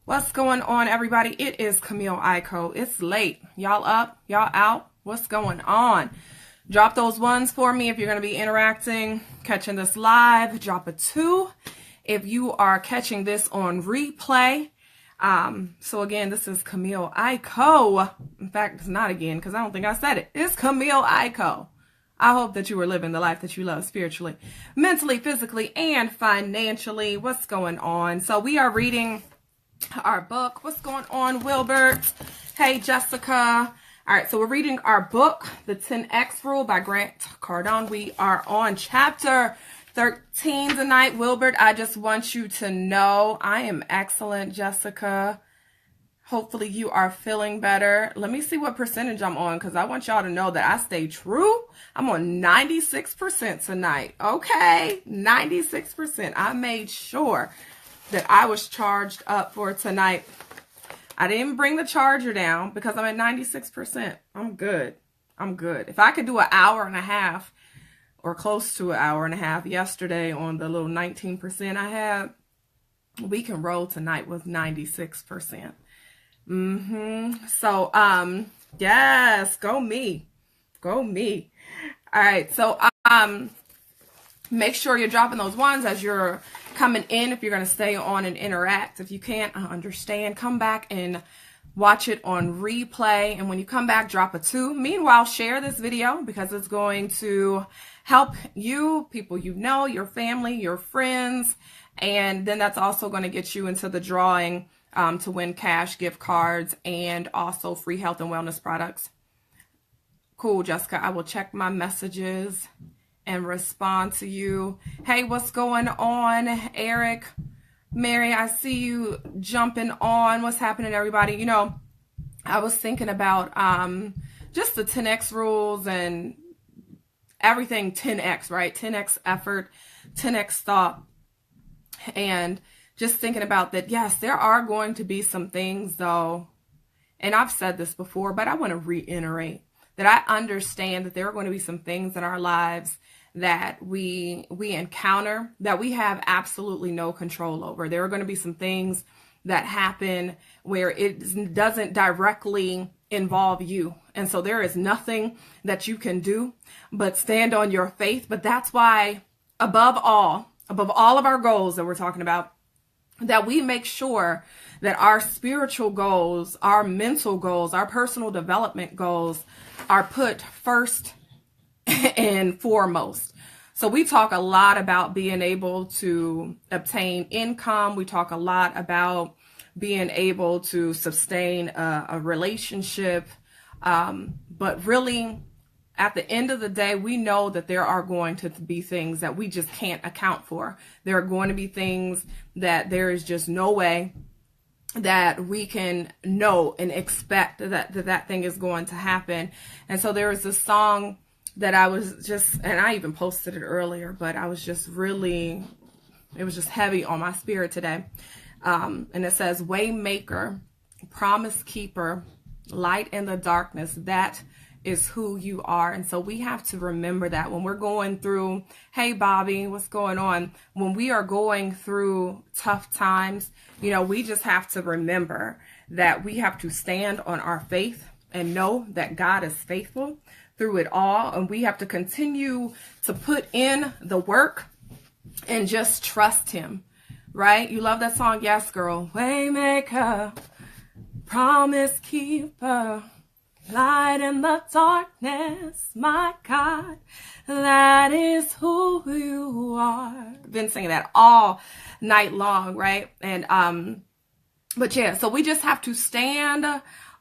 What's going on, everybody? It is Camille Aiko. It's late. Y'all up? Y'all out? What's going on? Drop those ones for me if you're going to be interacting, catching this live. Drop a 2 if you are catching this on replay. So again, this is Camille Aiko. In fact, it's not again because I don't think I said it. It's Camille Aiko. I hope that you are living the life that you love spiritually, mentally, physically, and financially. What's going on? So we are reading our book. What's going on, Wilbert? Hey, Jessica. All right, so we're reading our book, The 10X Rule by Grant Cardone. We are on chapter 13 tonight. Wilbert, I just want you to know I am excellent, Jessica. Hopefully you are feeling better. Let me see what percentage I'm on because I want y'all to know that I stay true. I'm on 96% tonight. Okay, 96%. I made sure that I was charged up for tonight. I didn't bring the charger down because I'm at 96%. I'm good. I'm good. If I could do an hour and a half or close to an hour and a half yesterday on the little 19% I had, we can roll tonight with 96%. So, yes, go me. Go me. All right. So, make sure you're dropping those ones as you're coming in. If you're going to stay on and interact, if you can't, I understand. Come back and watch it on replay. And when you come back, drop a 2. Meanwhile, share this video because it's going to help you, people you know, your family, your friends. And then that's also going to get you into the drawing to win cash, gift cards, and also free health and wellness products. Cool, Jessica. I will check my messages and respond to you. Hey, what's going on, Eric? Mary, I see you jumping on. What's happening, everybody? You know, I was thinking about just the 10X rules and everything 10X, right? 10X effort, 10X thought, and just thinking about that, yes, there are going to be some things, though, and I've said this before, but I want to reiterate that I understand that there are going to be some things in our lives that we encounter that we have absolutely no control over. There are going to be some things that happen where it doesn't directly involve you. And so there is nothing that you can do but stand on your faith. But that's why above all of our goals that we're talking about, that we make sure that our spiritual goals, our mental goals, our personal development goals are put first and foremost. So we talk a lot about being able to obtain income. We talk a lot about being able to sustain a relationship. But really, at the end of the day, we know that there are going to be things that we just can't account for. There are going to be things that there is just no way that we can know and expect that thing is going to happen. And so there was this song that I was just, and I even posted it earlier, but I was just really, it was just heavy on my spirit today. And it says, Waymaker, promise keeper, light in the darkness, that is who you are. And so we have to remember that when we're going through, hey, Bobby, what's going on? When we are going through tough times, you know, we just have to remember that we have to stand on our faith and know that God is faithful through it all. And we have to continue to put in the work and just trust him, right? You love that song? Yes, girl. Waymaker, promise keeper, light in the darkness, my God, that is who you are. I've been singing that all night long, right? And but yeah, so we just have to stand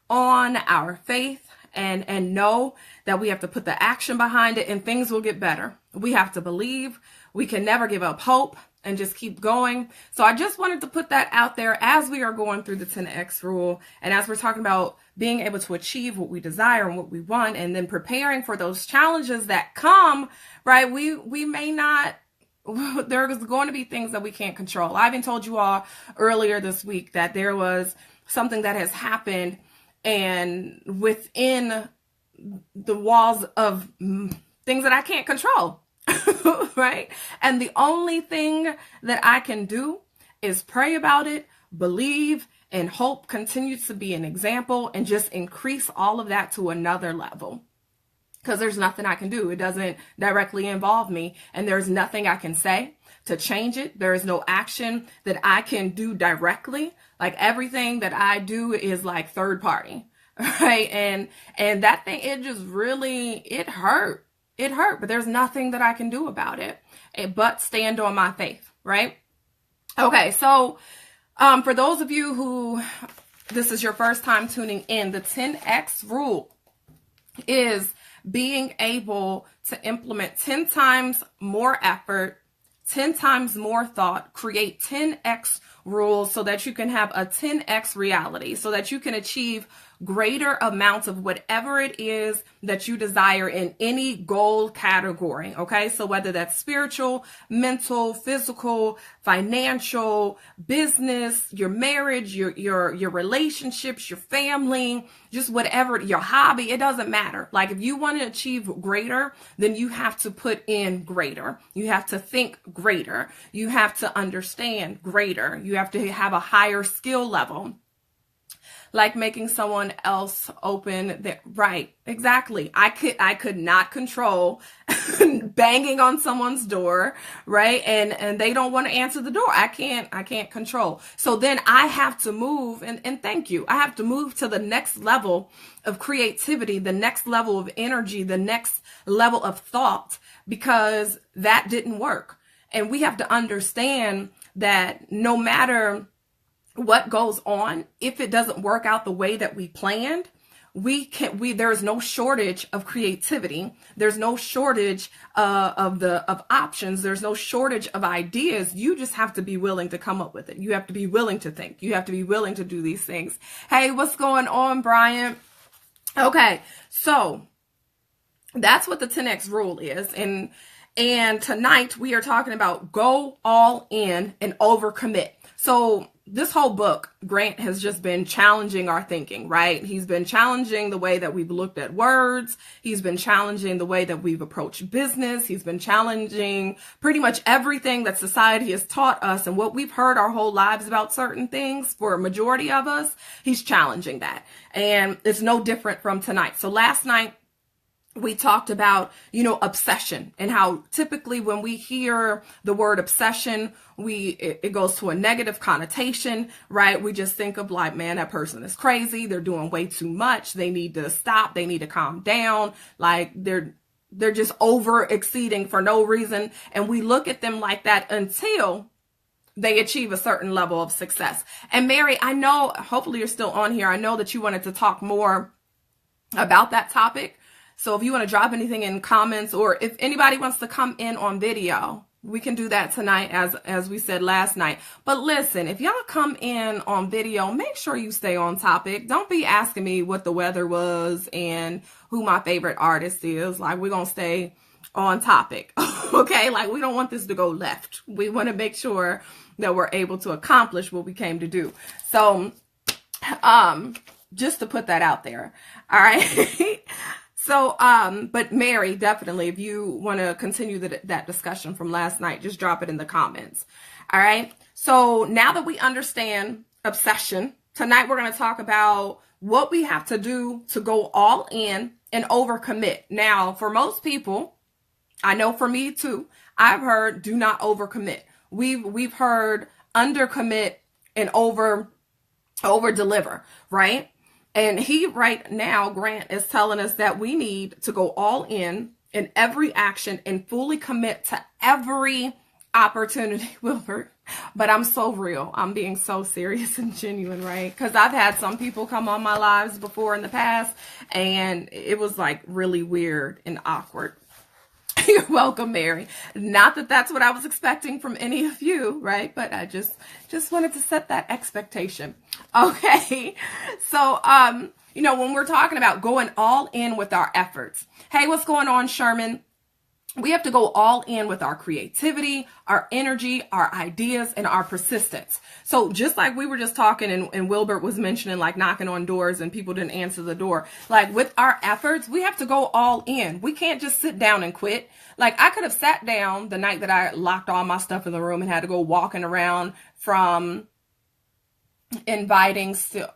on our faith and know that we have to put the action behind it and things will get better. We have to believe. We can never give up hope and just keep going. So I just wanted to put that out there as we are going through the 10X rule and as we're talking about being able to achieve what we desire and what we want, and then preparing for those challenges that come, right? We may not, there's going to be things that we can't control. I even told you all earlier this week that there was something that has happened and within the walls of things that I can't control, right? And the only thing that I can do is pray about it, believe, and hope continues to be an example, and just increase all of that to another level. Because there's nothing I can do. It doesn't directly involve me, and there's nothing I can say to change it. There is no action that I can do directly. Like everything that I do is like third party, right? And that thing, it just really, it hurt. It hurt, but there's nothing that I can do about it, but stand on my faith, right? Okay, so for those of you who this is your first time tuning in, the 10X rule is being able to implement 10 times more effort, 10 times more thought, create 10X rules so that you can have a 10X reality, so that you can achieve greater amounts of whatever it is that you desire in any goal category. Okay. So whether that's spiritual, mental, physical, financial, business, your marriage, your relationships, your family, just whatever, your hobby, it doesn't matter. Like if you want to achieve greater, then you have to put in greater. You have to think greater. You have to understand greater. You have to have a higher skill level. Like making someone else open their, right, exactly. I could not control banging on someone's door, right? And they don't want to answer the door. I can't control. So then I have to move, and thank you. I have to move to the next level of creativity, the next level of energy, the next level of thought, because that didn't work. And we have to understand that no matter what goes on, if it doesn't work out the way that we planned, there is no shortage of creativity. There's no shortage of options. There's no shortage of ideas. You just have to be willing to come up with it. You have to be willing to think. You have to be willing to do these things. Hey, what's going on, Brian? Okay, so that's what the 10X rule is. And tonight we are talking about go all in and overcommit. So this whole book, Grant has just been challenging our thinking, right? He's been challenging the way that we've looked at words. He's been challenging the way that we've approached business. He's been challenging pretty much everything that society has taught us and what we've heard our whole lives about certain things for a majority of us. He's challenging that. And it's no different from tonight. So last night, we talked about, obsession, and how typically when we hear the word obsession, it goes to a negative connotation, right? We just think of like, man, that person is crazy. They're doing way too much. They need to stop. They need to calm down. Like they're just over exceeding for no reason. And we look at them like that until they achieve a certain level of success. And Mary, I know, hopefully you're still on here. I know that you wanted to talk more about that topic. So if you want to drop anything in comments, or if anybody wants to come in on video, we can do that tonight, as we said last night. But listen, if y'all come in on video, make sure you stay on topic. Don't be asking me what the weather was and who my favorite artist is. Like, we're going to stay on topic. Okay? Like, we don't want this to go left. We want to make sure that we're able to accomplish what we came to do. So, just to put that out there. All right? So, but Mary, definitely, if you want to continue that discussion from last night, just drop it in the comments. All right. So now that we understand obsession, tonight we're going to talk about what we have to do to go all in and overcommit. Now, for most people, I know for me too, I've heard do not overcommit. We've heard undercommit and over deliver, right? And he right now, Grant, is telling us that we need to go all in every action and fully commit to every opportunity, Wilbert. But I'm so real. I'm being so serious and genuine, right? Because I've had some people come on my lives before in the past, and it was like really weird and awkward. You're welcome, Mary. Not that that's what I was expecting from any of you, right? But I just wanted to set that expectation. Okay. So, when we're talking about going all in with our efforts. Hey, what's going on, Sherman? We have to go all in with our creativity, our energy, our ideas, and our persistence. So just like we were just talking and Wilbert was mentioning like knocking on doors and people didn't answer the door. Like with our efforts, we have to go all in. We can't just sit down and quit. Like I could have sat down the night that I locked all my stuff in the room and had to go walking around from inviting still.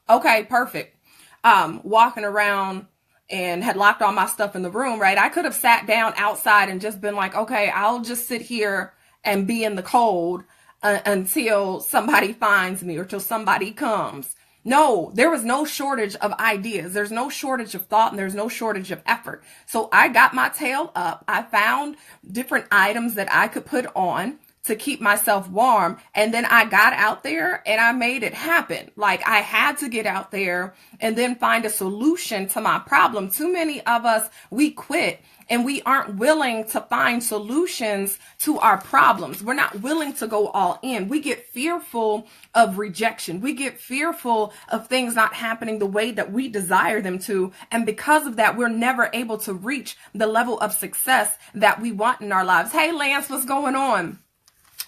Okay, perfect. Walking around and had locked all my stuff in the room, right? I could have sat down outside and just been like, okay, I'll just sit here and be in the cold until somebody finds me or till somebody comes. No, there was no shortage of ideas. There's no shortage of thought and there's no shortage of effort. So I got my tail up. I found different items that I could put on to keep myself warm. And then I got out there and I made it happen. Like I had to get out there and then find a solution to my problem. Too many of us, we quit and we aren't willing to find solutions to our problems. We're not willing to go all in. We get fearful of rejection. We get fearful of things not happening the way that we desire them to. And because of that, we're never able to reach the level of success that we want in our lives. Hey, Lance, what's going on?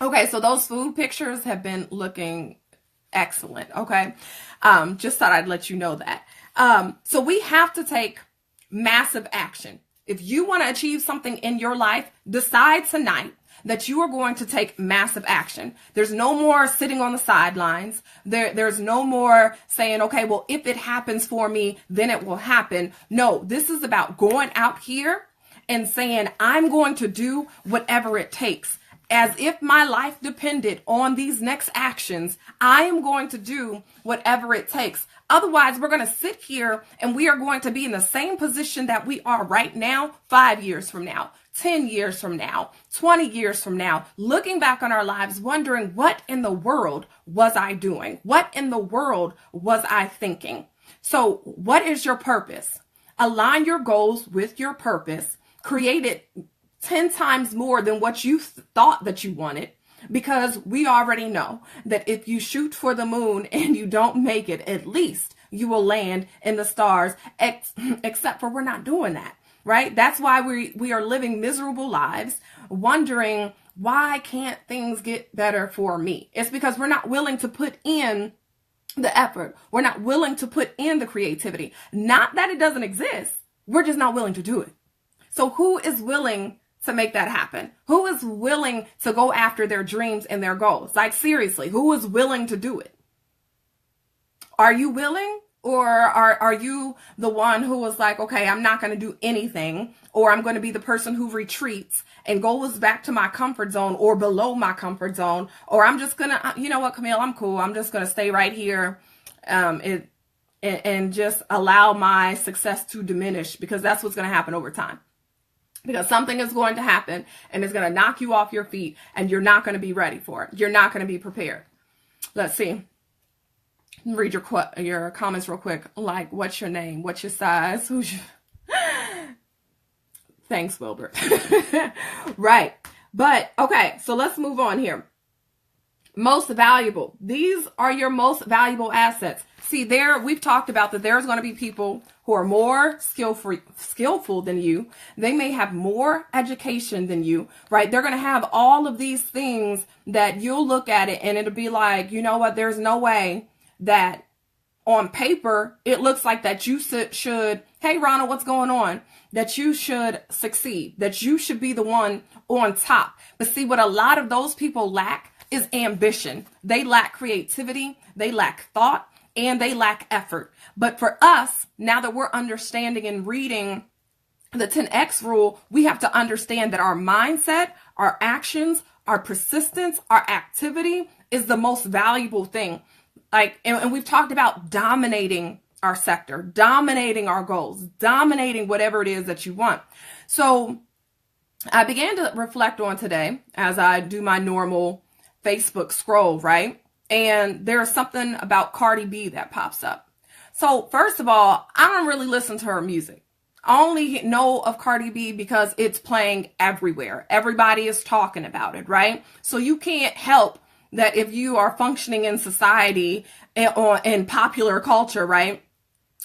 Okay, so those food pictures have been looking excellent, okay? Just thought I'd let you know that. So we have to take massive action. If you want to achieve something in your life, decide tonight that you are going to take massive action. There's no more sitting on the sidelines. There's no more saying, okay, well, if it happens for me, then it will happen. No, this is about going out here and saying, I'm going to do whatever it takes. As if my life depended on these next actions, I am going to do whatever it takes. Otherwise, we're going to sit here and we are going to be in the same position that we are right now, 5 years from now, 10 years from now, 20 years from now, looking back on our lives, wondering what in the world was I doing? What in the world was I thinking? So what is your purpose? Align your goals with your purpose. Create it 10 times more than what you thought that you wanted, because we already know that if you shoot for the moon and you don't make it, at least you will land in the stars, except for we're not doing that, right? That's why we are living miserable lives, wondering why can't things get better for me? It's because we're not willing to put in the effort. We're not willing to put in the creativity. Not that it doesn't exist. We're just not willing to do it. So who is willing to make that happen? Who is willing to go after their dreams and their goals? Like seriously, who is willing to do it? Are you willing? Or are you the one who was like, okay, I'm not going to do anything, or I'm going to be the person who retreats and goes back to my comfort zone or below my comfort zone, or I'm just going to, you know what, Camille, I'm cool. I'm just going to stay right here and just allow my success to diminish, because that's what's going to happen over time. Because something is going to happen and it's going to knock you off your feet and you're not going to be ready for it. You're not going to be prepared. Let's see. Read your comments real quick. Like, what's your name? What's your size? Who's your... Thanks, Wilbert. Right. But, okay, so let's move on here. Most valuable. These are your most valuable assets. See, we've talked about that there's going to be people who are more skillful than you. They may have more education than you, right? They're going to have all of these things that you'll look at it and it'll be like, you know what? There's no way that on paper, it looks like that you should, hey, Ronald, what's going on? That you should succeed, that you should be the one on top. But see, what a lot of those people lack is ambition. They lack creativity, they lack thought, and they lack effort. But for us, now that we're understanding and reading the 10X rule, we have to understand that our mindset, our actions, our persistence, our activity is the most valuable thing. Like, and we've talked about dominating our sector, dominating our goals, dominating whatever it is that you want. So I began to reflect on today as I do my normal Facebook scroll, right? And there's something about Cardi B that pops up. So first of all, I don't really listen to her music. I only know of Cardi B because it's playing everywhere. Everybody is talking about it, right? So you can't help that if you are functioning in society or in popular culture, right,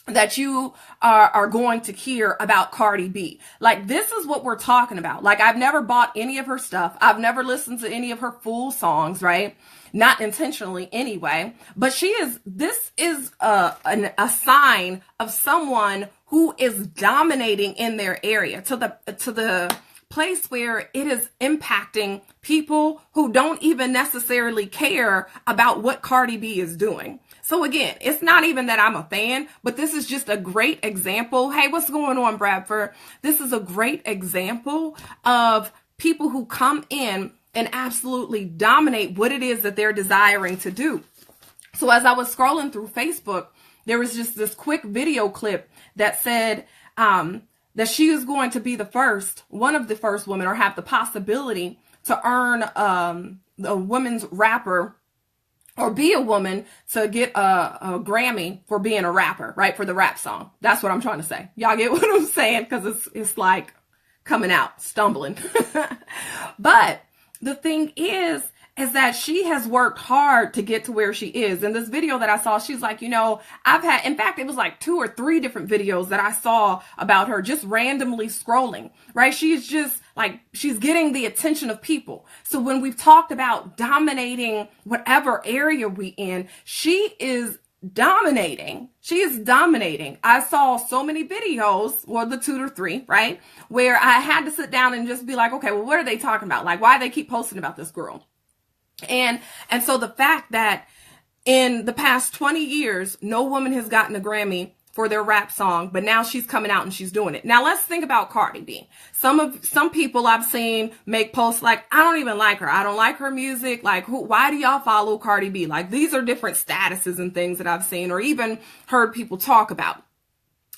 that you are going to hear about Cardi B. Like, this is what we're talking about. Like, I've never bought any of her stuff. I've never listened to any of her full songs, right? Not intentionally anyway. But this is a sign of someone who is dominating in their area to the place where it is impacting people who don't even necessarily care about what Cardi B is doing. So again, it's not even that I'm a fan, but this is just a great example. Hey, what's going on, Bradford? This is a great example of people who come in and absolutely dominate what it is that they're desiring to do. So as I was scrolling through Facebook, there was just this quick video clip that said that she is going to be one of the first women, or have the possibility to earn a women's rapper, or be a woman to get a Grammy for being a rapper, right? For the rap song. That's what I'm trying to say. Y'all get what I'm saying? Because it's like coming out, stumbling. But the thing is that she has worked hard to get to where she is. In this video that I saw, she's like, in fact, it was like 2 or 3 different videos that I saw about her just randomly scrolling, right? She's just like, she's getting the attention of people. So when we've talked about dominating whatever area we in, she is dominating. She is dominating. I saw so many videos, or the 2 to 3, right? Where I had to sit down and just be like, okay, well, what are they talking about? Like, why do they keep posting about this girl? And so the fact that in the past 20 years, no woman has gotten a Grammy for their rap song, but now she's coming out and she's doing it. Now let's think about Cardi B. Some people I've seen make posts like, I don't even like her. I don't like her music. Like, why do y'all follow Cardi B? Like, these are different statuses and things that I've seen or even heard people talk about.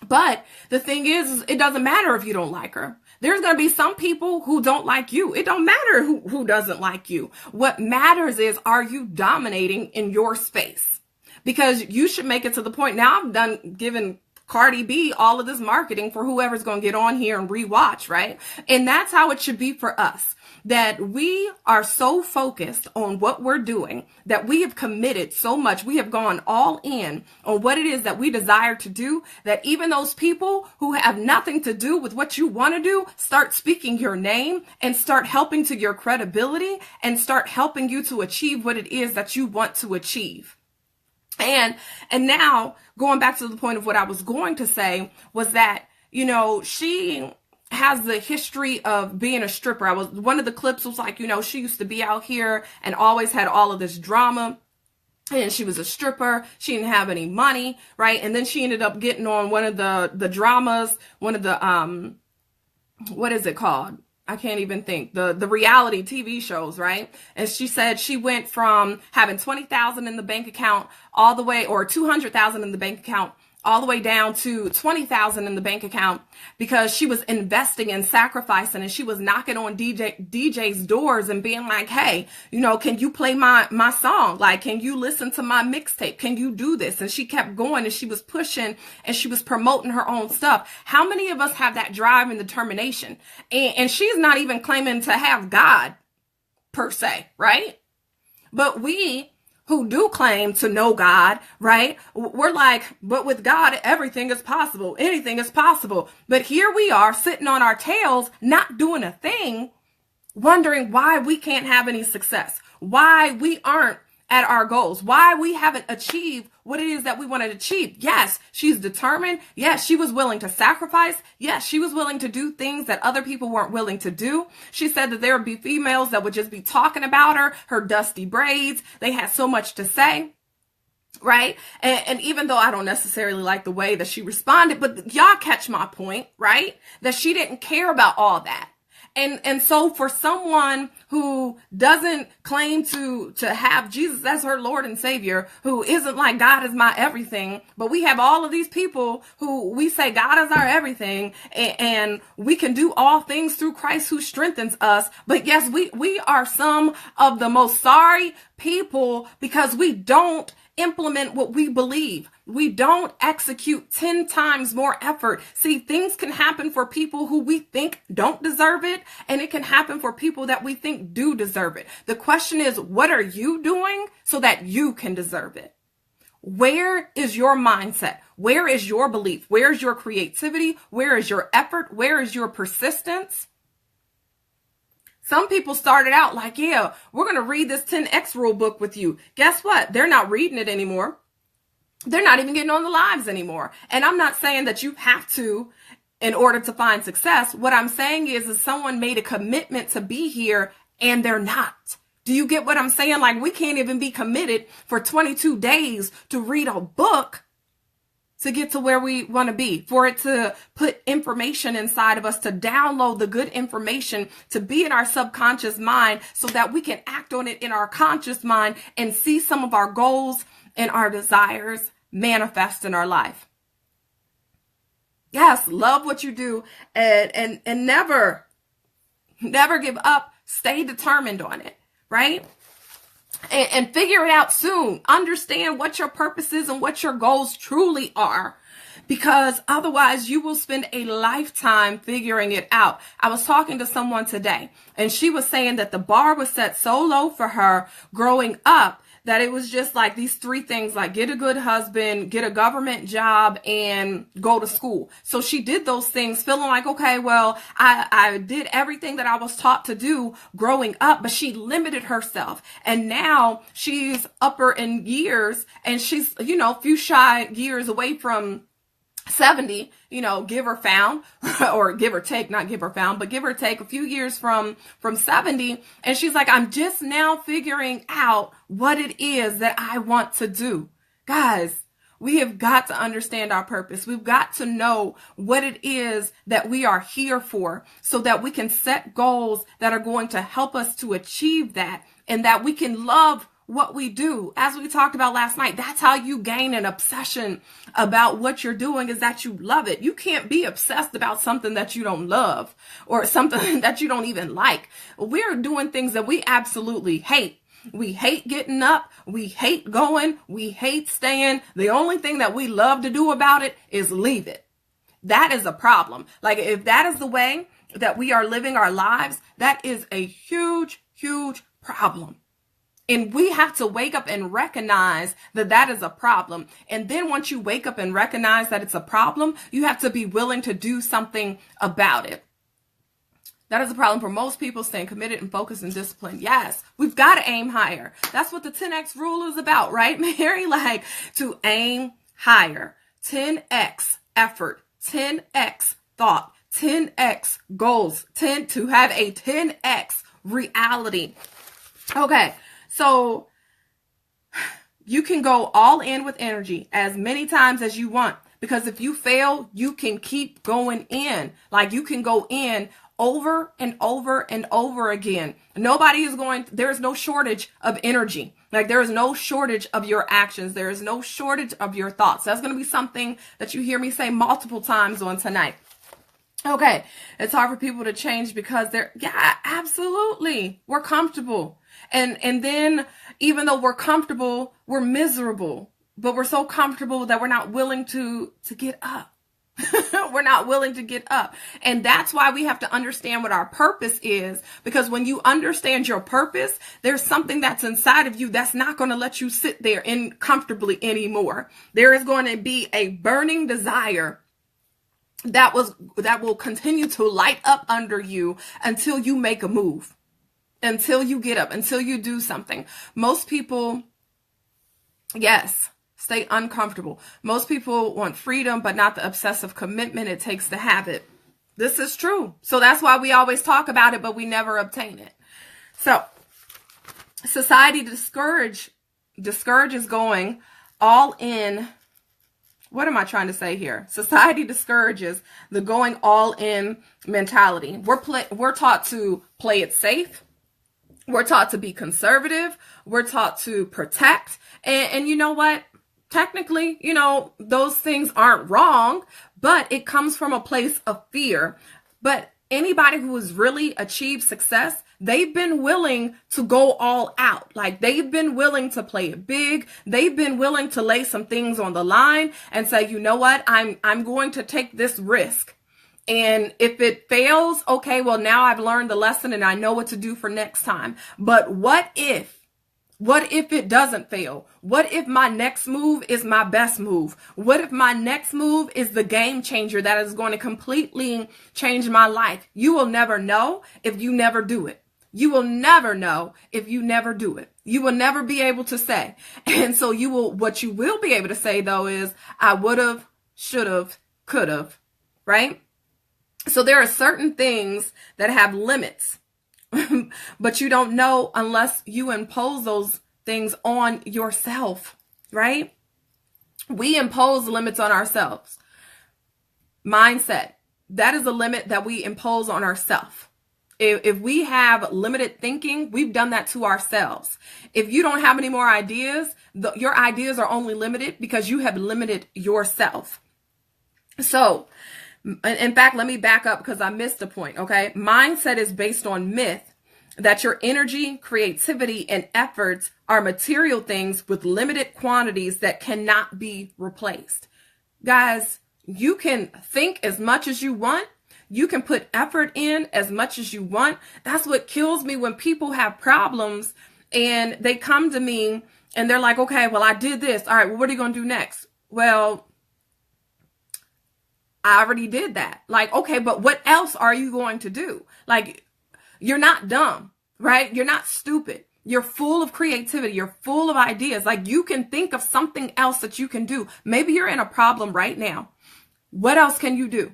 But the thing is it doesn't matter if you don't like her. There's going to be some people who don't like you. It don't matter who doesn't like you. What matters is, are you dominating in your space? Because you should make it to the point. Now I've given Cardi B all of this marketing for whoever's going to get on here and rewatch, right? And that's how it should be for us. That we are so focused on what we're doing, that we have committed so much, we have gone all in on what it is that we desire to do, that even those people who have nothing to do with what you want to do start speaking your name and start helping to your credibility and start helping you to achieve what it is that you want to achieve. And now going back to the point of what I was going to say was that, she has the history of being a stripper. One of the clips was like, she used to be out here and always had all of this drama. And she was a stripper. She didn't have any money, right? And then she ended up getting on one of the dramas, one of the, what is it called? I can't even think. The reality TV shows, right? And she said she went from having 20,000 in the bank account all the way, or 200,000 in the bank account, all the way down to 20,000 in the bank account, because she was investing and sacrificing, and she was knocking on DJ's doors and being like, hey, can you play my song? Like, can you listen to my mixtape? Can you do this? And she kept going, and she was pushing, and she was promoting her own stuff. How many of us have that drive and determination? And she's not even claiming to have God per se, right? But we who do claim to know God, right? We're like, but with God, everything is possible. Anything is possible. But here we are sitting on our tails, not doing a thing, wondering why we can't have any success, why we aren't at our goals, why we haven't achieved what it is that we want to achieve. Yes, she's determined. Yes, she was willing to sacrifice. Yes, she was willing to do things that other people weren't willing to do. She said that there would be females that would just be talking about her dusty braids. They had so much to say. Right. And even though I don't necessarily like the way that she responded, but y'all catch my point, right? That she didn't care about all that. And so for someone who doesn't claim to have Jesus as her Lord and Savior, who isn't like, God is my everything, but we have all of these people who we say God is our everything, and we can do all things through Christ who strengthens us. But yes, we are some of the most sorry people because we don't implement what we believe. We don't execute 10 times more effort. See, things can happen for people who we think don't deserve it, and it can happen for people that we think do deserve it. The question is, what are you doing so that you can deserve it? Where is your mindset? Where is your belief? Where is your creativity? Where is your effort? Where is your persistence? Some people started out like, yeah, we're going to read this 10X rule book with you. Guess what? They're not reading it anymore. They're not even getting on the lives anymore. And I'm not saying that you have to in order to find success. What I'm saying is someone made a commitment to be here and they're not. Do you get what I'm saying? Like, we can't even be committed for 22 days to read a book to get to where we want to be, for it to put information inside of us, to download the good information, to be in our subconscious mind so that we can act on it in our conscious mind and see some of our goals and our desires manifest in our life. Yes, love what you do and never give up. Stay determined on it, right? And figure it out soon. Understand what your purpose is and what your goals truly are, because otherwise you will spend a lifetime figuring it out. I was talking to someone today and she was saying that the bar was set so low for her growing up that it was just like these three things, like get a good husband, get a government job, and go to school. So she did those things feeling like, okay, well, I did everything that I was taught to do growing up, but she limited herself. And now she's upper in years and she's, a few shy years away from 70, give or found, or give or take, not give or found, but give or take a few years from 70. And she's like, I'm just now figuring out what it is that I want to do. Guys, we have got to understand our purpose. We've got to know what it is that we are here for so that we can set goals that are going to help us to achieve that, and that we can love what we do. As we talked about last night, that's how you gain an obsession about what you're doing, is that you love it. You can't be obsessed about something that you don't love or something that you don't even like. We're doing things that we absolutely hate. We hate getting up. We hate going. We hate staying. The only thing that we love to do about it is leave it. That is a problem. Like, if that is the way that we are living our lives, that is a huge, huge problem. And we have to wake up and recognize that that is a problem. And then once you wake up and recognize that it's a problem, you have to be willing to do something about it. That is a problem for most people, staying committed and focused and disciplined. Yes, we've got to aim higher. That's what the 10X rule is about, right, Mary? Like, to aim higher. 10X effort, 10X thought, 10X goals, to have a 10X reality. Okay. So you can go all in with energy as many times as you want, because if you fail, you can keep going in. Like, you can go in over and over and over again. There is no shortage of energy. Like, there is no shortage of your actions. There is no shortage of your thoughts. That's going to be something that you hear me say multiple times on tonight. Okay. It's hard for people to change because absolutely. We're comfortable. And then even though we're comfortable, we're miserable, but we're so comfortable that we're not willing to get up. We're not willing to get up. And that's why we have to understand what our purpose is, because when you understand your purpose, there's something that's inside of you that's not going to let you sit there comfortably anymore. There is going to be a burning desire that will continue to light up under you until you make a move. Until you get up, until you do something. Most people, yes, stay uncomfortable. Most people want freedom, but not the obsessive commitment it takes to have it. This is true. So that's why we always talk about it, but we never obtain it. So society discourages going all in. What am I trying to say here? Society discourages the going all in mentality. We're taught to play it safe. We're taught to be conservative. We're taught to protect. And you know what? Technically, those things aren't wrong, but it comes from a place of fear. But anybody who has really achieved success, they've been willing to go all out. Like, they've been willing to play it big. They've been willing to lay some things on the line and say, you know what? I'm going to take this risk. And if it fails, okay, well, now I've learned the lesson and I know what to do for next time. But what if it doesn't fail? What if my next move is my best move? What if my next move is the game changer that is going to completely change my life? You will never know if you never do it. You will never know if you never do it. You will never be able to say. And so what you will be able to say, though, is I would have, should have, could have, right? So there are certain things that have limits, but you don't know unless you impose those things on yourself, right? We impose limits on ourselves. Mindset, that is a limit that we impose on ourselves. If we have limited thinking, we've done that to ourselves. If you don't have any more ideas, your ideas are only limited because you have limited yourself. So, in fact, let me back up because I missed a point, okay? Mindset is based on myth that your energy, creativity, and efforts are material things with limited quantities that cannot be replaced. Guys, you can think as much as you want. You can put effort in as much as you want. That's what kills me when people have problems and they come to me and they're like, okay, well, I did this. All right, well, what are you going to do next? Well, I already did that. Like, okay, but what else are you going to do? Like, you're not dumb, right? You're not stupid. You're full of creativity. You're full of ideas. Like, you can think of something else that you can do. Maybe you're in a problem right now. What else can you do?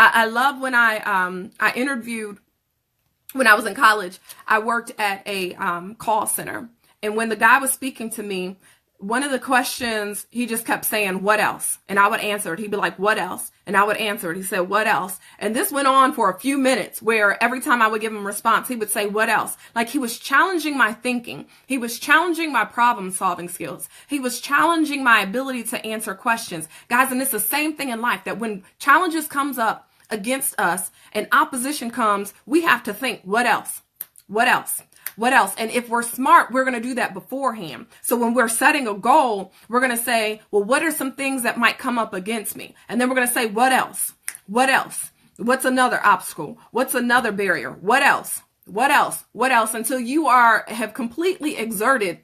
I love when I interviewed, when I was in college, I worked at a call center. And when the guy was speaking to me, one of the questions, he just kept saying, what else? And I would answer it. He'd be like, what else? And I would answer it. He said, what else? And this went on for a few minutes where every time I would give him a response, he would say, what else? Like, he was challenging my thinking. He was challenging my problem solving skills. He was challenging my ability to answer questions. Guys, and it's the same thing in life, that when challenges comes up against us and opposition comes, we have to think, what else? What else? What else? And if we're smart, we're going to do that beforehand. So when we're setting a goal, we're going to say, well, what are some things that might come up against me? And then we're going to say, what else? What else? What's another obstacle? What's another barrier? What else? What else? What else? Until you have completely exerted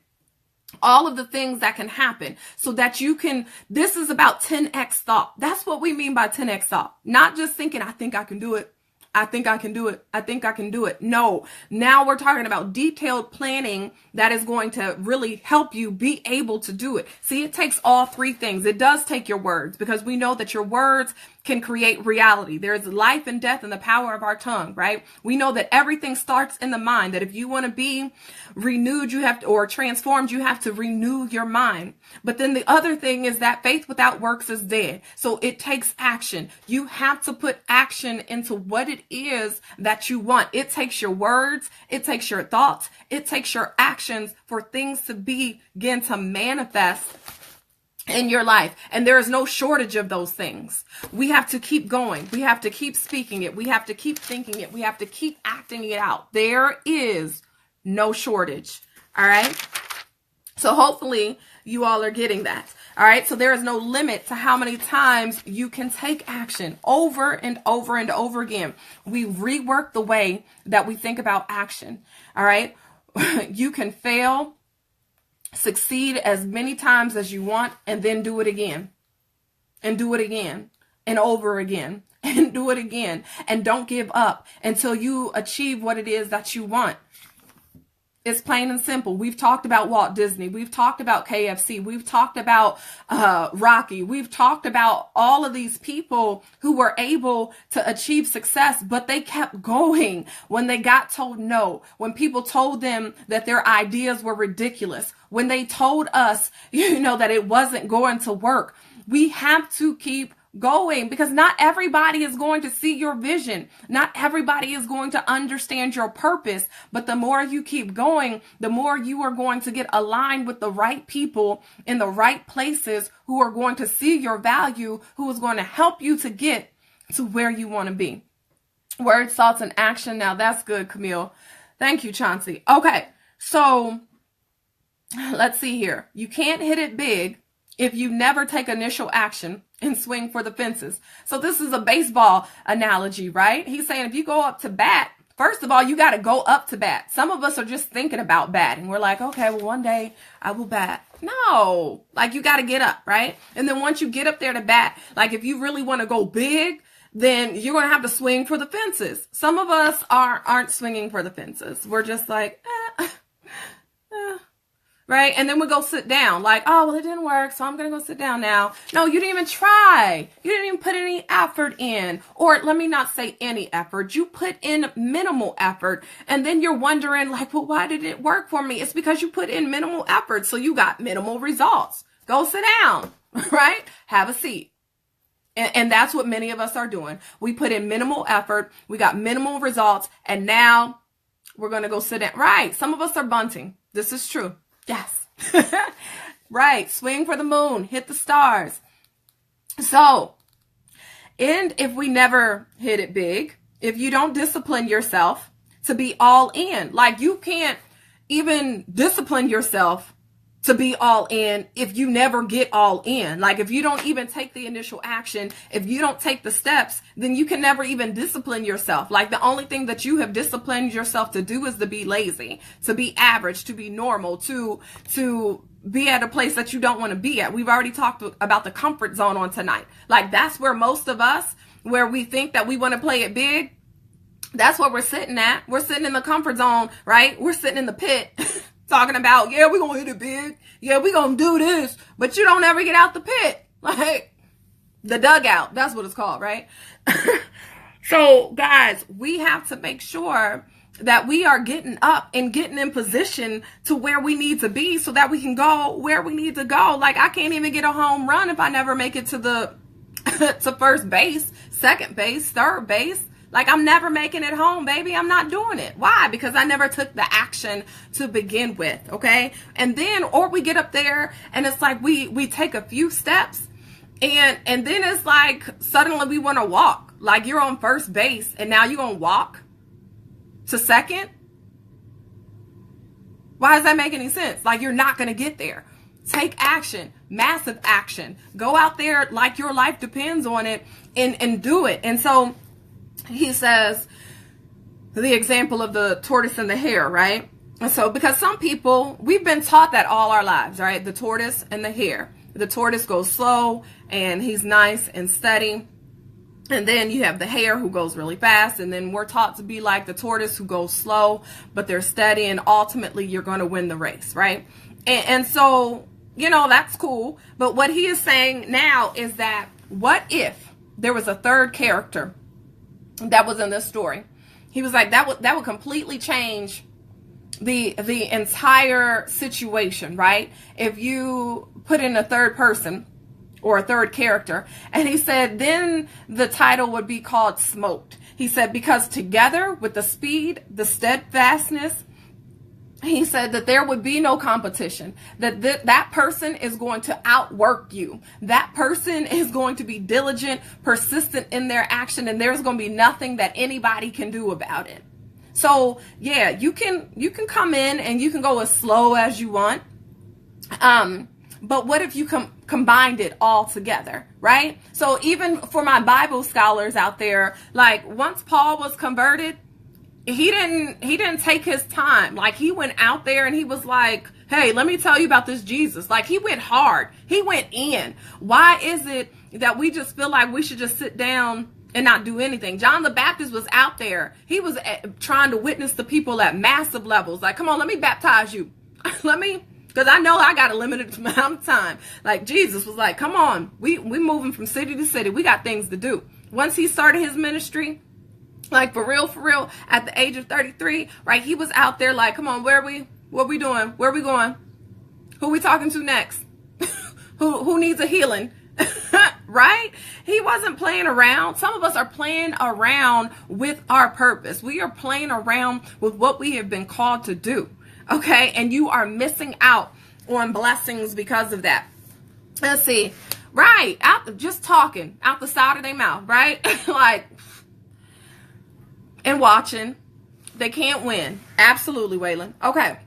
all of the things that can happen so that you can, this is about 10x thought. That's what we mean by 10x thought. Not just thinking, I think I can do it. I think I can do it. I think I can do it. No, now we're talking about detailed planning that is going to really help you be able to do it. See, it takes all three things. It does take your words, because we know that your words can create reality. There's life and death in the power of our tongue, right? We know that everything starts in the mind, that if you want to be renewed, you have to, or transformed, you have to renew your mind. But then the other thing is that faith without works is dead. So it takes action. You have to put action into what it is that you want. It takes your words, it takes your thoughts, it takes your actions for things to begin to manifest in your life. And there is no shortage of those things. We have to keep going. We have to keep speaking it. We have to keep thinking it. We have to keep acting it out. There is no shortage. All right. So hopefully you all are getting that. All right. So there is no limit to how many times you can take action over and over and over again. We rework the way that we think about action. All right. You can fail, succeed as many times as you want, and then do it again and do it again and over again and do it again. And don't give up until you achieve what it is that you want. It's plain and simple. We've talked about Walt Disney. We've talked about KFC. We've talked about Rocky. We've talked about all of these people who were able to achieve success, but they kept going when they got told no, when people told them that their ideas were ridiculous, when they told us, that it wasn't going to work. We have to keep going, because not everybody is going to see your vision. Not everybody is going to understand your purpose. But the more you keep going, the more you are going to get aligned with the right people in the right places who are going to see your value, who is going to help you to get to where you want to be. Words, thoughts, and action. Now that's good, Camille. Thank you, Chauncey. Okay, so let's see here. You can't hit it big if you never take initial action and swing for the fences. So this is a baseball analogy, right? He's saying if you go up to bat, first of all, you got to go up to bat. Some of us are just thinking about batting. We're like, okay, well, one day I will bat. No, like you got to get up, right? And then once you get up there to bat, like if you really want to go big, then you're going to have to swing for the fences. Some of us aren't swinging for the fences. We're just like, right? And then we go sit down like, oh, well, it didn't work, so I'm going to go sit down now. No, you didn't even try. You didn't even put any effort in. Or let me not say any effort. You put in minimal effort. And then you're wondering like, well, why did it work for me? It's because you put in minimal effort. So you got minimal results. Go sit down, right? Have a seat. And that's what many of us are doing. We put in minimal effort. We got minimal results. And now we're going to go sit down. Right. Some of us are bunting. This is true. Yes. Right. Swing for the moon. Hit the stars. So, and if we never hit it big, if you don't discipline yourself to be all in, like you can't even discipline yourself to be all in if you never get all in. Like if you don't even take the initial action, if you don't take the steps, then you can never even discipline yourself. Like the only thing that you have disciplined yourself to do is to be lazy, to be average, to be normal, to be at a place that you don't want to be at. We've already talked about the comfort zone on tonight. Like that's where most of us, where we think that we want to play it big, that's where we're sitting at. We're sitting in the comfort zone, right? We're sitting in the pit. Talking about, yeah, we're going to hit it big. Yeah, we're going to do this. But you don't ever get out the pit. Like, the dugout. That's what it's called, right? So, guys, we have to make sure that we are getting up and getting in position to where we need to be so that we can go where we need to go. Like, I can't even get a home run if I never make it to the to first base, second base, third base. Like, I'm never making it home, baby. I'm not doing it. Why? Because I never took the action to begin with, okay? And then, or we get up there and it's like we take a few steps and then it's like suddenly we want to walk. Like you're on first base and now you're going to walk to second? Why does that make any sense? Like you're not going to get there. Take action, massive action. Go out there like your life depends on it and do it. And so he says the example of the tortoise and the hare, right? And so because some people, we've been taught that all our lives, right? The tortoise and the hare. The tortoise goes slow and he's nice and steady. And then you have the hare who goes really fast. And then we're taught to be like the tortoise who goes slow, but they're steady. And ultimately you're going to win the race, right? And so, you know, that's cool. But what he is saying now is that what if there was a third character that was in this story? He was like, that would completely change the entire situation, right? If you put in a third person or a third character. And he said, then the title would be called Smoked. He said, because together with the speed, the steadfastness, he said that there would be no competition, that that person is going to outwork you. That person is going to be diligent, persistent in their action, and there's going to be nothing that anybody can do about it. So yeah, you can come in and you can go as slow as you want. But what if you combined it all together, right? So even for my Bible scholars out there, like once Paul was converted, he didn't take his time. Like he went out there and he was like, hey, let me tell you about this Jesus. Like he went hard. He went in. Why is it that we just feel like we should just sit down and not do anything? John the Baptist was out there. He was trying to witness the people at massive levels. Like, come on, let me baptize you. Because I know I got a limited amount of time. Like Jesus was like, come on, we moving from city to city. We got things to do. Once he started his ministry, like for real, at the age of 33, right? He was out there like, come on, what we doing? Where we going? Who we talking to next? who needs a healing? Right? He wasn't playing around. Some of us are playing around with our purpose. We are playing around with what we have been called to do. Okay? And you are missing out on blessings because of that. Let's see. Right. Just talking out the side of their mouth, right? Like, and watching. They can't win. Absolutely, Waylon. Okay.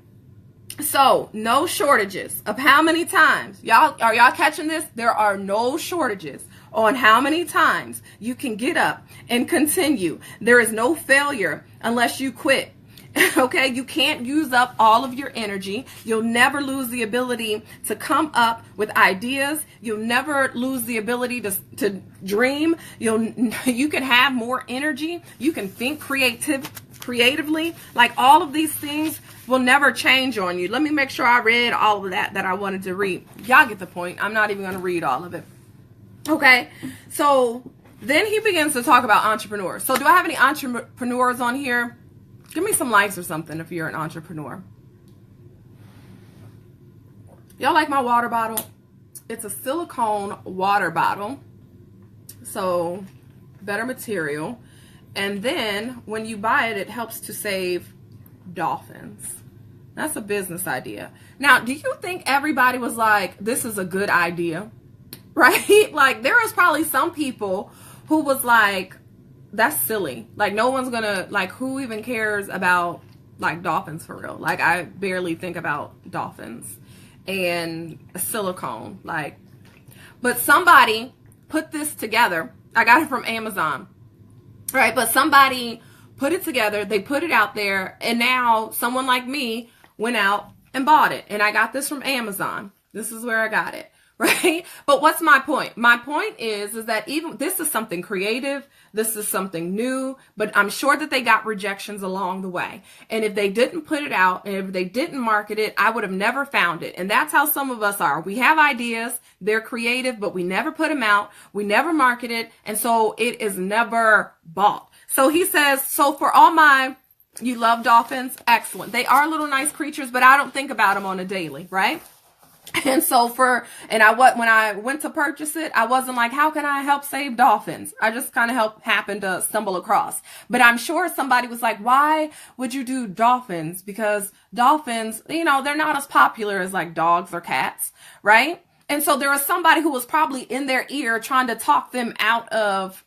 So, no shortages of how many times. Are y'all catching this? There are no shortages on how many times you can get up and continue. There is no failure unless you quit. Okay, you can't use up all of your energy. You'll never lose the ability to come up with ideas. You'll never lose the ability to dream. You can have more energy. You can think creatively. creatively, like all of these things will never change on you. Let me make sure I read all of that I wanted to read. Y'all get the point. I'm not even going to read all of it. Okay, so then he begins to talk about entrepreneurs. So do I have any entrepreneurs on here? Give me some likes or something if you're an entrepreneur. Y'all like my water bottle? It's a silicone water bottle. So better material. And then when you buy it, it helps to save dolphins. That's a business idea. Now, do you think everybody was like, this is a good idea? Right? Like, there is probably some people who was like, that's silly. Like, no one's gonna, like, who even cares about, like, dolphins for real? Like, I barely think about dolphins and silicone. Like, but somebody put this together. I got it from Amazon. Right? But somebody put it together. They put it out there. And now someone like me went out and bought it. And I got this from Amazon. This is where I got it. Right? But what's my point? My point is that even this is something creative. This is something new, but I'm sure that they got rejections along the way. And if they didn't put it out and if they didn't market it, I would have never found it. And that's how some of us are. We have ideas, they're creative, but we never put them out. We never market it. And so it is never bought. So he says, so for all you love dolphins? Excellent. They are little nice creatures, but I don't think about them on a daily, right? And so when I went to purchase it, I wasn't like, how can I help save dolphins? I just kind of happened to stumble across. But I'm sure somebody was like, why would you do dolphins? Because dolphins, they're not as popular as like dogs or cats, right? And so there was somebody who was probably in their ear trying to talk them out of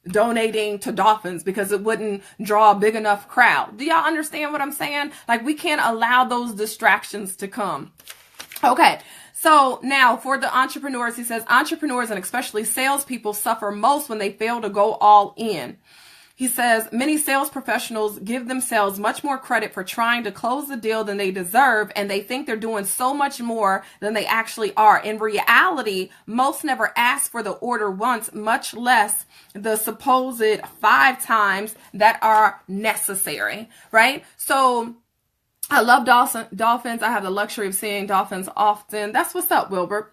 donating to dolphins because it wouldn't draw a big enough crowd. Do y'all understand what I'm saying? Like, we can't allow those distractions to come. Okay, so now for the entrepreneurs, he says, entrepreneurs and especially salespeople suffer most when they fail to go all in. He says, many sales professionals give themselves much more credit for trying to close the deal than they deserve, and they think they're doing so much more than they actually are. In reality, most never ask for the order once, much less the supposed 5 times that are necessary, right? So I love dolphins. I have the luxury of seeing dolphins often. That's what's up, Wilbur.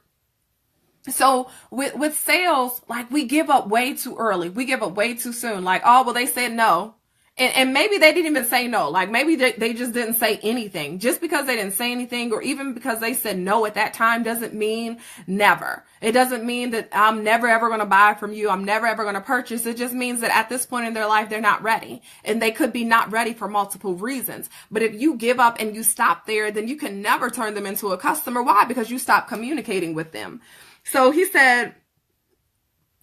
So with sales, like, we give up way too early. We give up way too soon. Like, oh, well, they said no. And maybe they didn't even say no. Like, maybe they just didn't say anything. Just because they didn't say anything, or even because they said no at that time, doesn't mean never. It doesn't mean that I'm never ever going to buy from you. I'm never ever going to purchase. It just means that at this point in their life, they're not ready. And they could be not ready for multiple reasons. But if you give up and you stop there, then you can never turn them into a customer. Why? Because you stop communicating with them. So he said,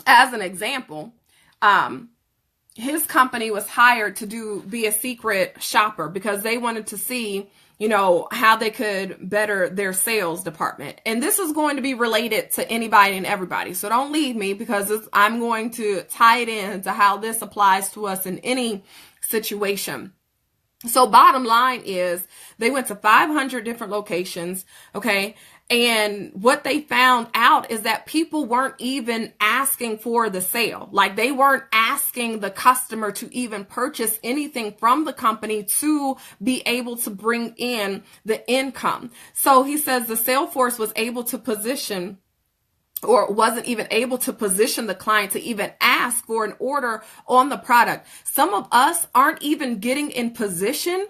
as an example, his company was hired to be a secret shopper because they wanted to see, how they could better their sales department. And this is going to be related to anybody and everybody. So don't leave me, because I'm going to tie it in to how this applies to us in any situation. So bottom line is they went to 500 different locations. Okay. And what they found out is that people weren't even asking for the sale. Like, they weren't asking the customer to even purchase anything from the company to be able to bring in the income. So he says the sales force was able to position, or wasn't even able to position the client to even ask for an order on the product. Some of us aren't even getting in position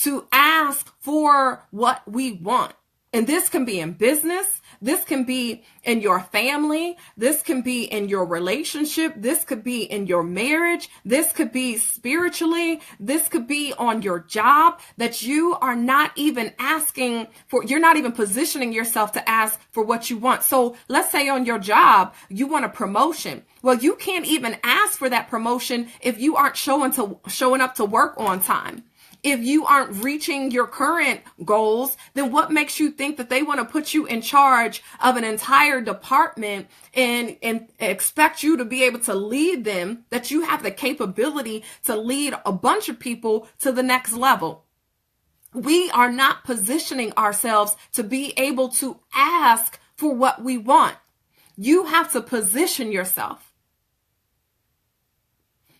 to ask for what we want. And this can be in business. This can be in your family. This can be in your relationship. This could be in your marriage. This could be spiritually. This could be on your job, that you are not even asking for, you're not even positioning yourself to ask for what you want. So let's say on your job, you want a promotion. Well, you can't even ask for that promotion if you aren't showing up to work on time. If you aren't reaching your current goals, then what makes you think that they want to put you in charge of an entire department and expect you to be able to lead them, that you have the capability to lead a bunch of people to the next level? We are not positioning ourselves to be able to ask for what we want. You have to position yourself.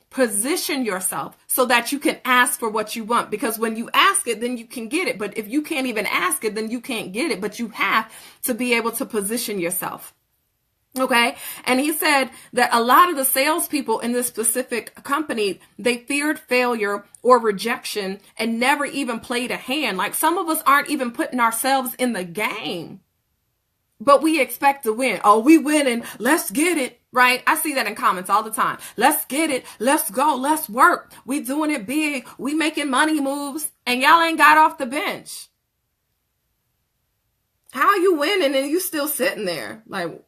position yourself so that you can ask for what you want. Because when you ask it, then you can get it. But if you can't even ask it, then you can't get it. But you have to be able to position yourself. Okay. And he said that a lot of the salespeople in this specific company, they feared failure or rejection and never even played a hand. Like some of us aren't even putting ourselves in the game, but we expect to win. Oh, we winning. Let's get it. Right. I see that in comments all the time. Let's get it. Let's go. Let's work. We doing it big. We making money moves and y'all ain't got off the bench. How are you winning and you still sitting there? Like,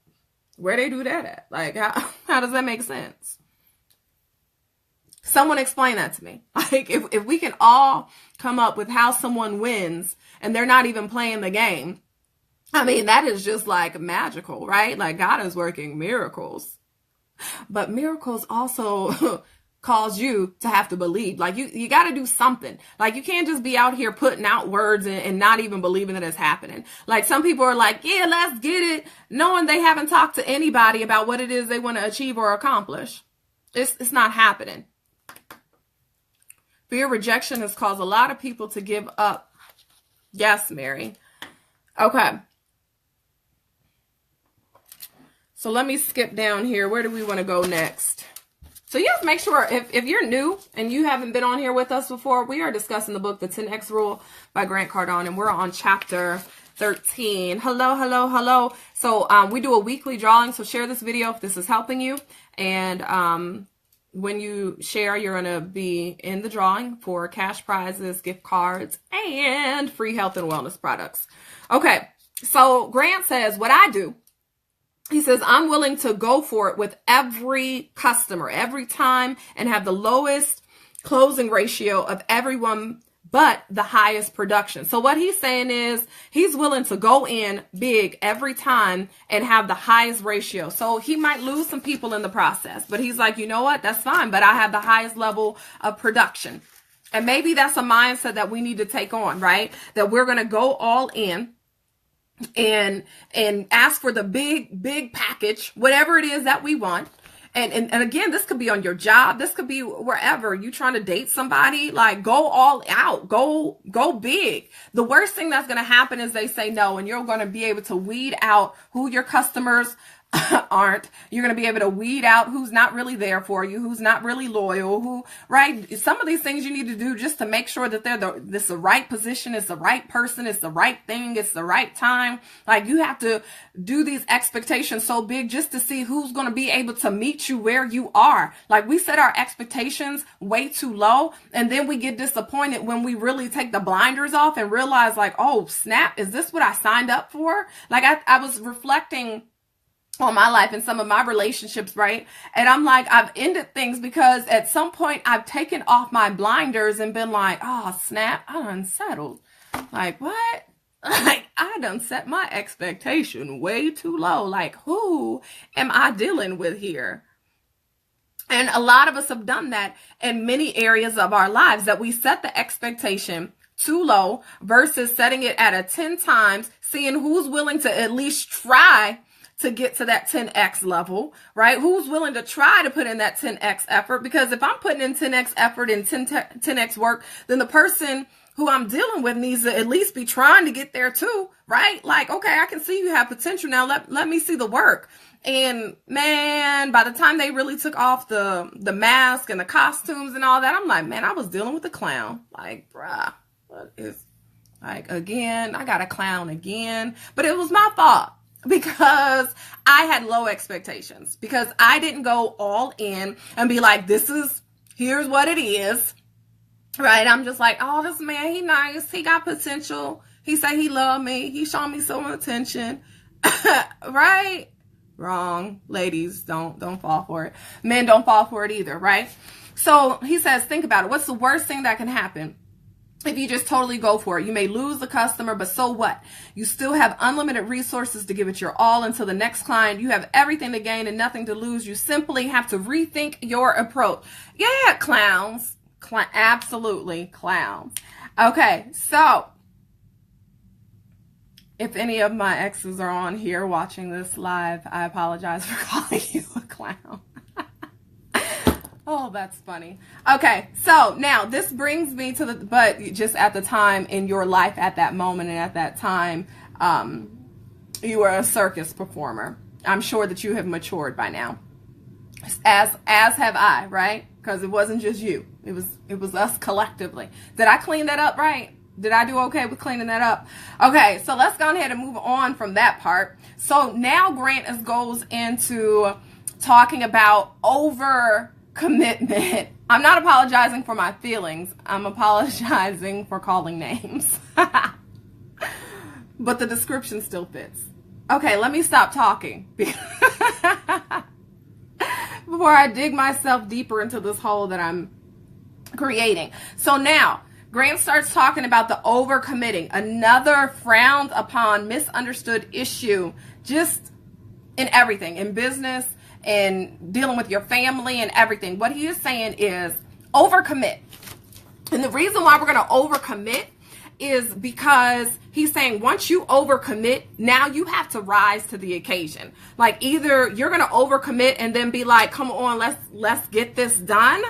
where they do that at? Like, how does that make sense? Someone explain that to me. Like, if we can all come up with how someone wins and they're not even playing the game, I mean, that is just like magical, right? Like God is working miracles. But miracles also cause you to have to believe. Like you got to do something. Like you can't just be out here putting out words and not even believing that it's happening. Like some people are like, yeah, let's get it, knowing they haven't talked to anybody about what it is they want to achieve or accomplish. It's not happening. Fear of rejection has caused a lot of people to give up. Yes, Mary. Okay. So let me skip down here. Where do we want to go next? So yes, make sure if you're new and you haven't been on here with us before, we are discussing the book, The 10X Rule by Grant Cardone, and we're on chapter 13. Hello, hello, hello. So we do a weekly drawing, so share this video if this is helping you. And when you share, you're going to be in the drawing for cash prizes, gift cards, and free health and wellness products. Okay, so Grant says, what I do, he says, I'm willing to go for it with every customer, every time, and have the lowest closing ratio of everyone, but the highest production. So what he's saying is he's willing to go in big every time and have the highest ratio. So he might lose some people in the process, but he's like, you know what? That's fine. But I have the highest level of production. And maybe that's a mindset that we need to take on, right? That we're going to go all in and ask for the big package, whatever it is that we want. And again, this could be on your job. This could be wherever you trying to date somebody. Like, go all out, go big. The worst thing that's going to happen is they say no, and you're going to be able to weed out who your customers aren't. You're going to be able to weed out who's not really there for you, who's not really loyal, who, right? Some of these things you need to do just to make sure that this is the right position, it's the right person, it's the right thing, it's the right time. Like you have to do these expectations so big just to see who's going to be able to meet you where you are. Like we set our expectations way too low, and then we get disappointed when we really take the blinders off and realize like, oh snap, is this what I signed up for? Like I was reflecting on my life and some of my relationships, right? And I'm like, I've ended things because at some point I've taken off my blinders and been like, oh snap, I done settled. Like what? Like I done set my expectation way too low. Like who am I dealing with here? And a lot of us have done that in many areas of our lives, that we set the expectation too low versus setting it at a 10 times, seeing who's willing to at least try to get to that 10x level, right? Who's willing to try to put in that 10x effort? Because if I'm putting in 10x effort and 10x work, then the person who I'm dealing with needs to at least be trying to get there too, right? Like, okay, I can see you have potential now. Let me see the work. And man, by the time they really took off the mask and the costumes and all that, I'm like, man, I was dealing with a clown. Like, bruh, what is, like, again, I got a clown again, but it was my fault. Because I had low expectations, because I didn't go all in and be like, here's what it is, right? I'm just like, oh, this man, he nice. He got potential. He said he loved me. He showed me some attention, right? Wrong. Ladies, don't fall for it. Men don't fall for it either, right? So he says, think about it. What's the worst thing that can happen? If you just totally go for it, you may lose the customer, but so what? You still have unlimited resources to give it your all until the next client. You have everything to gain and nothing to lose. You simply have to rethink your approach. Yeah, clowns. Absolutely, clowns. Okay, so if any of my exes are on here watching this live, I apologize for calling you a clown. Oh, that's funny. Okay, so now this brings me to but just at the time in your life at that moment and at that time, you were a circus performer. I'm sure that you have matured by now. As have I, right? Because it wasn't just you. It was us collectively. Did I clean that up right? Did I do okay with cleaning that up? Okay, so let's go ahead and move on from that part. So now Grant goes into talking about over commitment. I'm not apologizing for my feelings. I'm apologizing for calling names. But the description still fits. Okay, let me stop talking before I dig myself deeper into this hole that I'm creating. So now Graham starts talking about the overcommitting, another frowned upon, misunderstood issue, just in everything, in business and dealing with your family and everything. What he is saying is overcommit. And the reason why we're going to overcommit is because he's saying once you overcommit, now you have to rise to the occasion. Like either you're going to overcommit and then be like, come on, let's get this done,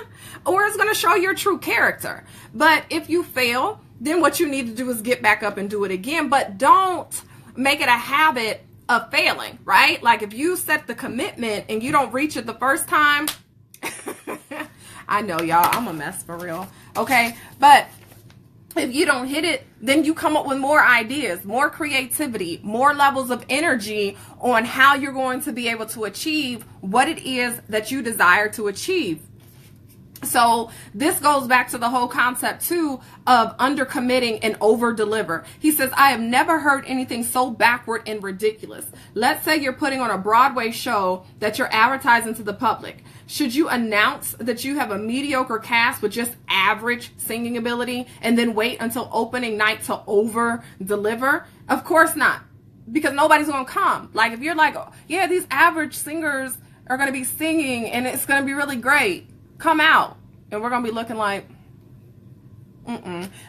or it's going to show your true character. But if you fail, then what you need to do is get back up and do it again. But don't make it a habit of failing, right? Like if you set the commitment and you don't reach it the first time, I know y'all, I'm a mess for real. Okay. But if you don't hit it, then you come up with more ideas, more creativity, more levels of energy on how you're going to be able to achieve what it is that you desire to achieve. So this goes back to the whole concept too of undercommitting and over deliver. He says, I have never heard anything so backward and ridiculous. Let's say you're putting on a Broadway show that you're advertising to the public. Should you announce that you have a mediocre cast with just average singing ability and then wait until opening night to over deliver? Of course not, because nobody's going to come. Like if you're like, oh, yeah, these average singers are going to be singing and it's going to be really great. Come out and we're going to be looking like,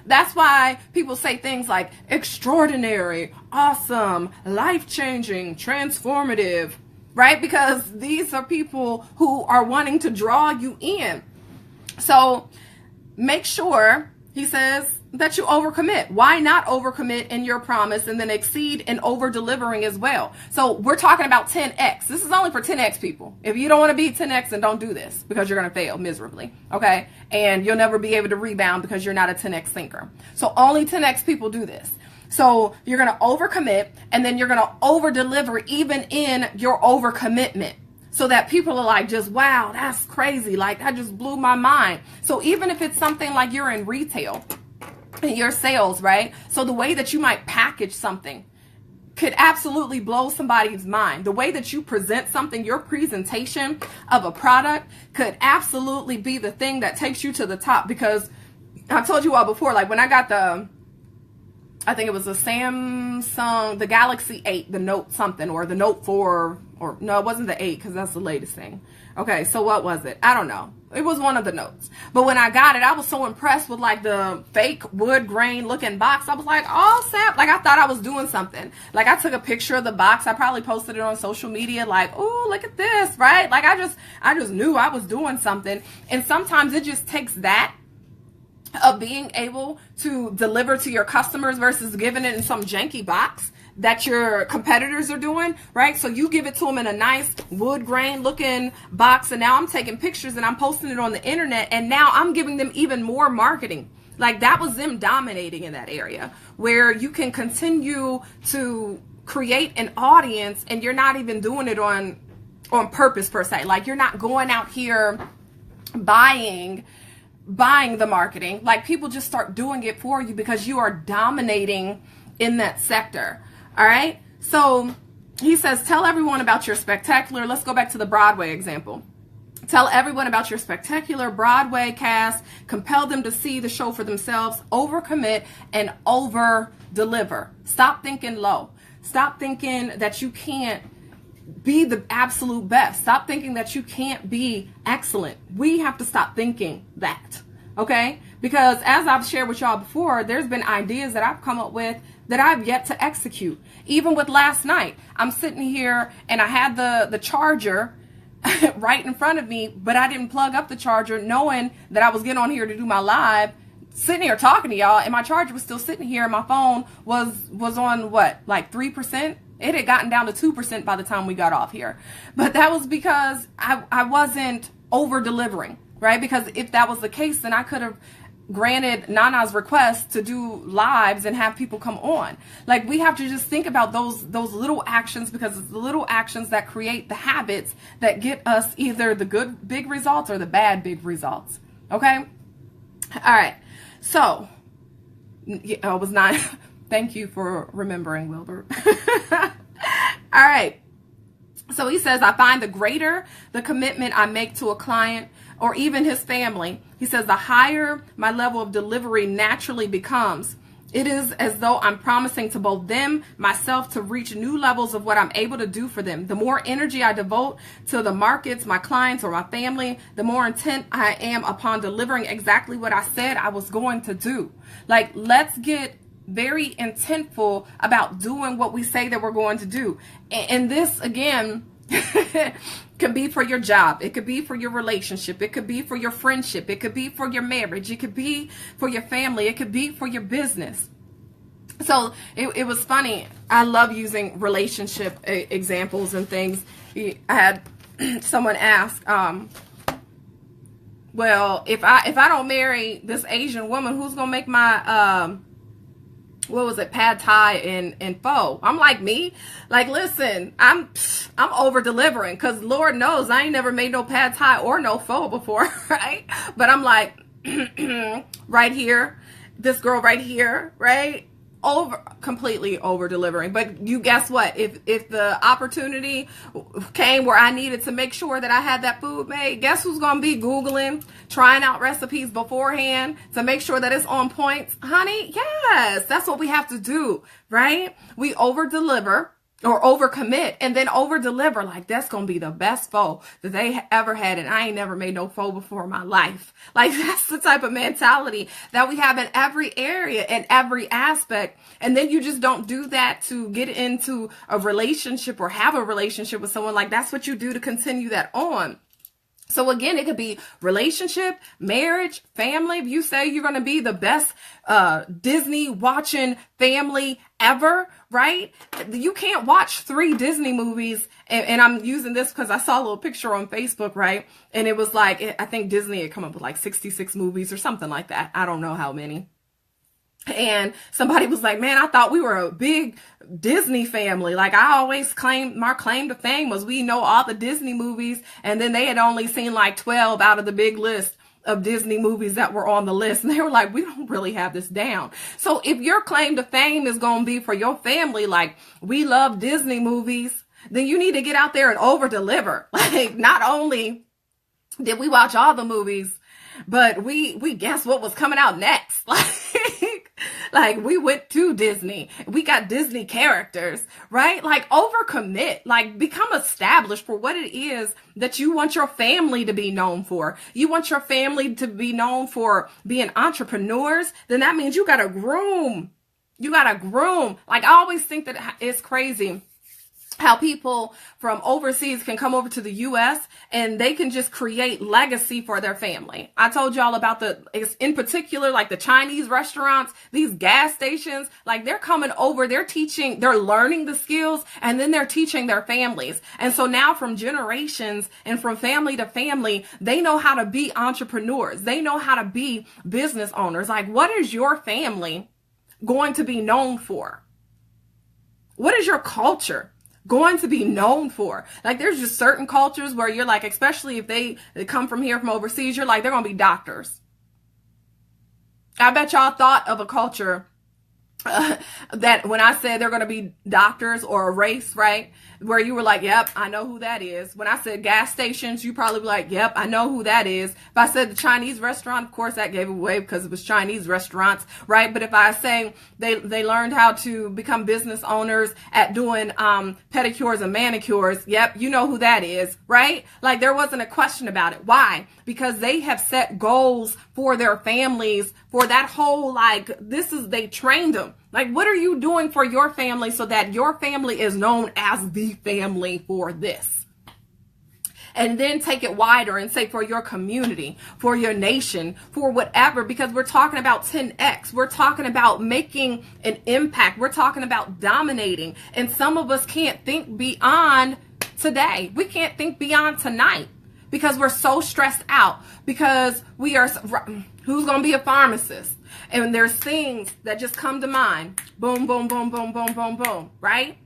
That's why people say things like extraordinary, awesome, life-changing, transformative, right? Because these are people who are wanting to draw you in. So make sure, he says, that you overcommit. Why not overcommit in your promise and then exceed in over delivering as well? So we're talking about 10x. This is only for 10x people. If you don't want to be 10x, then don't do this because you're going to fail miserably. Okay. And you'll never be able to rebound because you're not a 10x thinker. So only 10x people do this. So you're going to overcommit and then you're going to over deliver even in your overcommitment. So that people are like, just, wow, that's crazy. Like that just blew my mind. So even if it's something like you're in retail, your sales, right? So the way that you might package something could absolutely blow somebody's mind. The way that you present something, your presentation of a product could absolutely be the thing that takes you to the top. Because I've told you all before, like when I got I think it was the Samsung, the Galaxy 8, the Note something, or the Note 4, or no, it wasn't the 8 because that's the latest thing. Okay, so what was it? I don't know. It was one of the Notes. But when I got it, I was so impressed with like the fake wood grain looking box. I was like, oh, snap. Like I thought I was doing something. Like I took a picture of the box. I probably posted it on social media like, oh, look at this, right? Like I just knew I was doing something. And sometimes it just takes that of being able to deliver to your customers versus giving it in some janky box that your competitors are doing, right? So you give it to them in a nice wood grain looking box, and now I'm taking pictures and I'm posting it on the internet, and now I'm giving them even more marketing. Like that was them dominating in that area where you can continue to create an audience and you're not even doing it on purpose per se. Like you're not going out here buying the marketing. Like people just start doing it for you because you are dominating in that sector. All right. So he says, tell everyone about your spectacular. Let's go back to the Broadway example. Tell everyone about your spectacular Broadway cast. Compel them to see the show for themselves. Overcommit and over deliver. Stop thinking low. Stop thinking that you can't be the absolute best. Stop thinking that you can't be excellent. We have to stop thinking that. Okay? Because as I've shared with y'all before, there's been ideas that I've come up with that I've yet to execute. Even with last night, I'm sitting here and I had the charger right in front of me, but I didn't plug up the charger knowing that I was getting on here to do my live, sitting here talking to y'all, and my charger was still sitting here, and my phone was on what, like 3%? It had gotten down to 2% by the time we got off here. But that was because I wasn't over delivering, right? Because if that was the case, then I could have granted Nana's request to do lives and have people come on. Like, we have to just think about those little actions, because it's the little actions that create the habits that get us either the good big results or the bad big results. Okay? All right. So, it was not. Thank you for remembering, Wilbur. All right. So he says, I find the greater the commitment I make to a client or even his family, he says, the higher my level of delivery naturally becomes. It is as though I'm promising to both them, myself, to reach new levels of what I'm able to do for them. The more energy I devote to the markets, my clients, or my family, the more intent I am upon delivering exactly what I said I was going to do. Like, let's get very intentful about doing what we say that we're going to do. And this, again, could be for your job. It could be for your relationship. It could be for your friendship. It could be for your marriage. It could be for your family. It could be for your business. So it was funny. I love using relationship examples and things. I had someone ask, well, if I don't marry this Asian woman, who's gonna make my what was it, pad thai and pho? I'm like, me? Like, listen, I'm over delivering, because Lord knows I ain't never made no pad thai or no pho before, right? But I'm like, right here, this girl right here, right? Completely over delivering. But you guess what? If the opportunity came where I needed to make sure that I had that food made, guess who's gonna be Googling, trying out recipes beforehand to make sure that it's on point? Honey, yes, that's what we have to do, right? We over deliver or overcommit and then over deliver. Like, that's gonna be the best pho that they ever had, and I ain't never made no pho before in my life. Like, that's the type of mentality that we have in every area and every aspect. And then you just don't do that to get into a relationship or have a relationship with someone. Like, that's what you do to continue that on. So again, it could be relationship, marriage, family. If you say you're going to be the best Disney watching family ever, right? You can't watch 3 Disney movies. And I'm using this because I saw a little picture on Facebook, right? And it was like, I think Disney had come up with like 66 movies or something like that. I don't know how many. And somebody was like, man, I thought we were a big Disney family. Like, I always claimed, my claim to fame was we know all the Disney movies. And then they had only seen like 12 out of the big list of Disney movies that were on the list. And they were like, we don't really have this down. So if your claim to fame is going to be for your family, like, we love Disney movies, then you need to get out there and over deliver. Like, not only did we watch all the movies, but we guessed what was coming out next. Like, we went to Disney. We got Disney characters, right? Like, overcommit. Like, become established for what it is that you want your family to be known for. You want your family to be known for being entrepreneurs. Then that means you got to groom. You got to groom. Like, I always think that it's crazy how people from overseas can come over to the U.S. and they can just create legacy for their family. I told y'all about in particular, like the Chinese restaurants, these gas stations, like they're coming over, they're teaching, they're learning the skills, and then they're teaching their families. And so now from generations and from family to family, they know how to be entrepreneurs. They know how to be business owners. Like, what is your family going to be known for? What is your culture going to be known for? Like, there's just certain cultures where you're like, especially if they come from here from overseas, you're like, they're going to be doctors. I bet y'all thought of a culture that when I said they're going to be doctors or a race, right? Where you were like, yep, I know who that is. When I said gas stations, you probably be like, yep, I know who that is. If I said the Chinese restaurant, of course that gave away because it was Chinese restaurants, right? But if I say they learned how to become business owners at doing pedicures and manicures, yep, you know who that is, right? Like, there wasn't a question about it. Why? Because they have set goals for their families, for that whole, like, they trained them. Like, what are you doing for your family so that your family is known as the family for this? and then take it wider and say for your community, for your nation, for whatever, because we're talking about 10x. We're talking about making an impact. We're talking about dominating. And some of us can't think beyond today. We can't think beyond tonight because we're so stressed out, because we are, who's going to be a pharmacist? And there's things that just come to mind. Boom, boom, boom, boom, boom, boom, boom, right?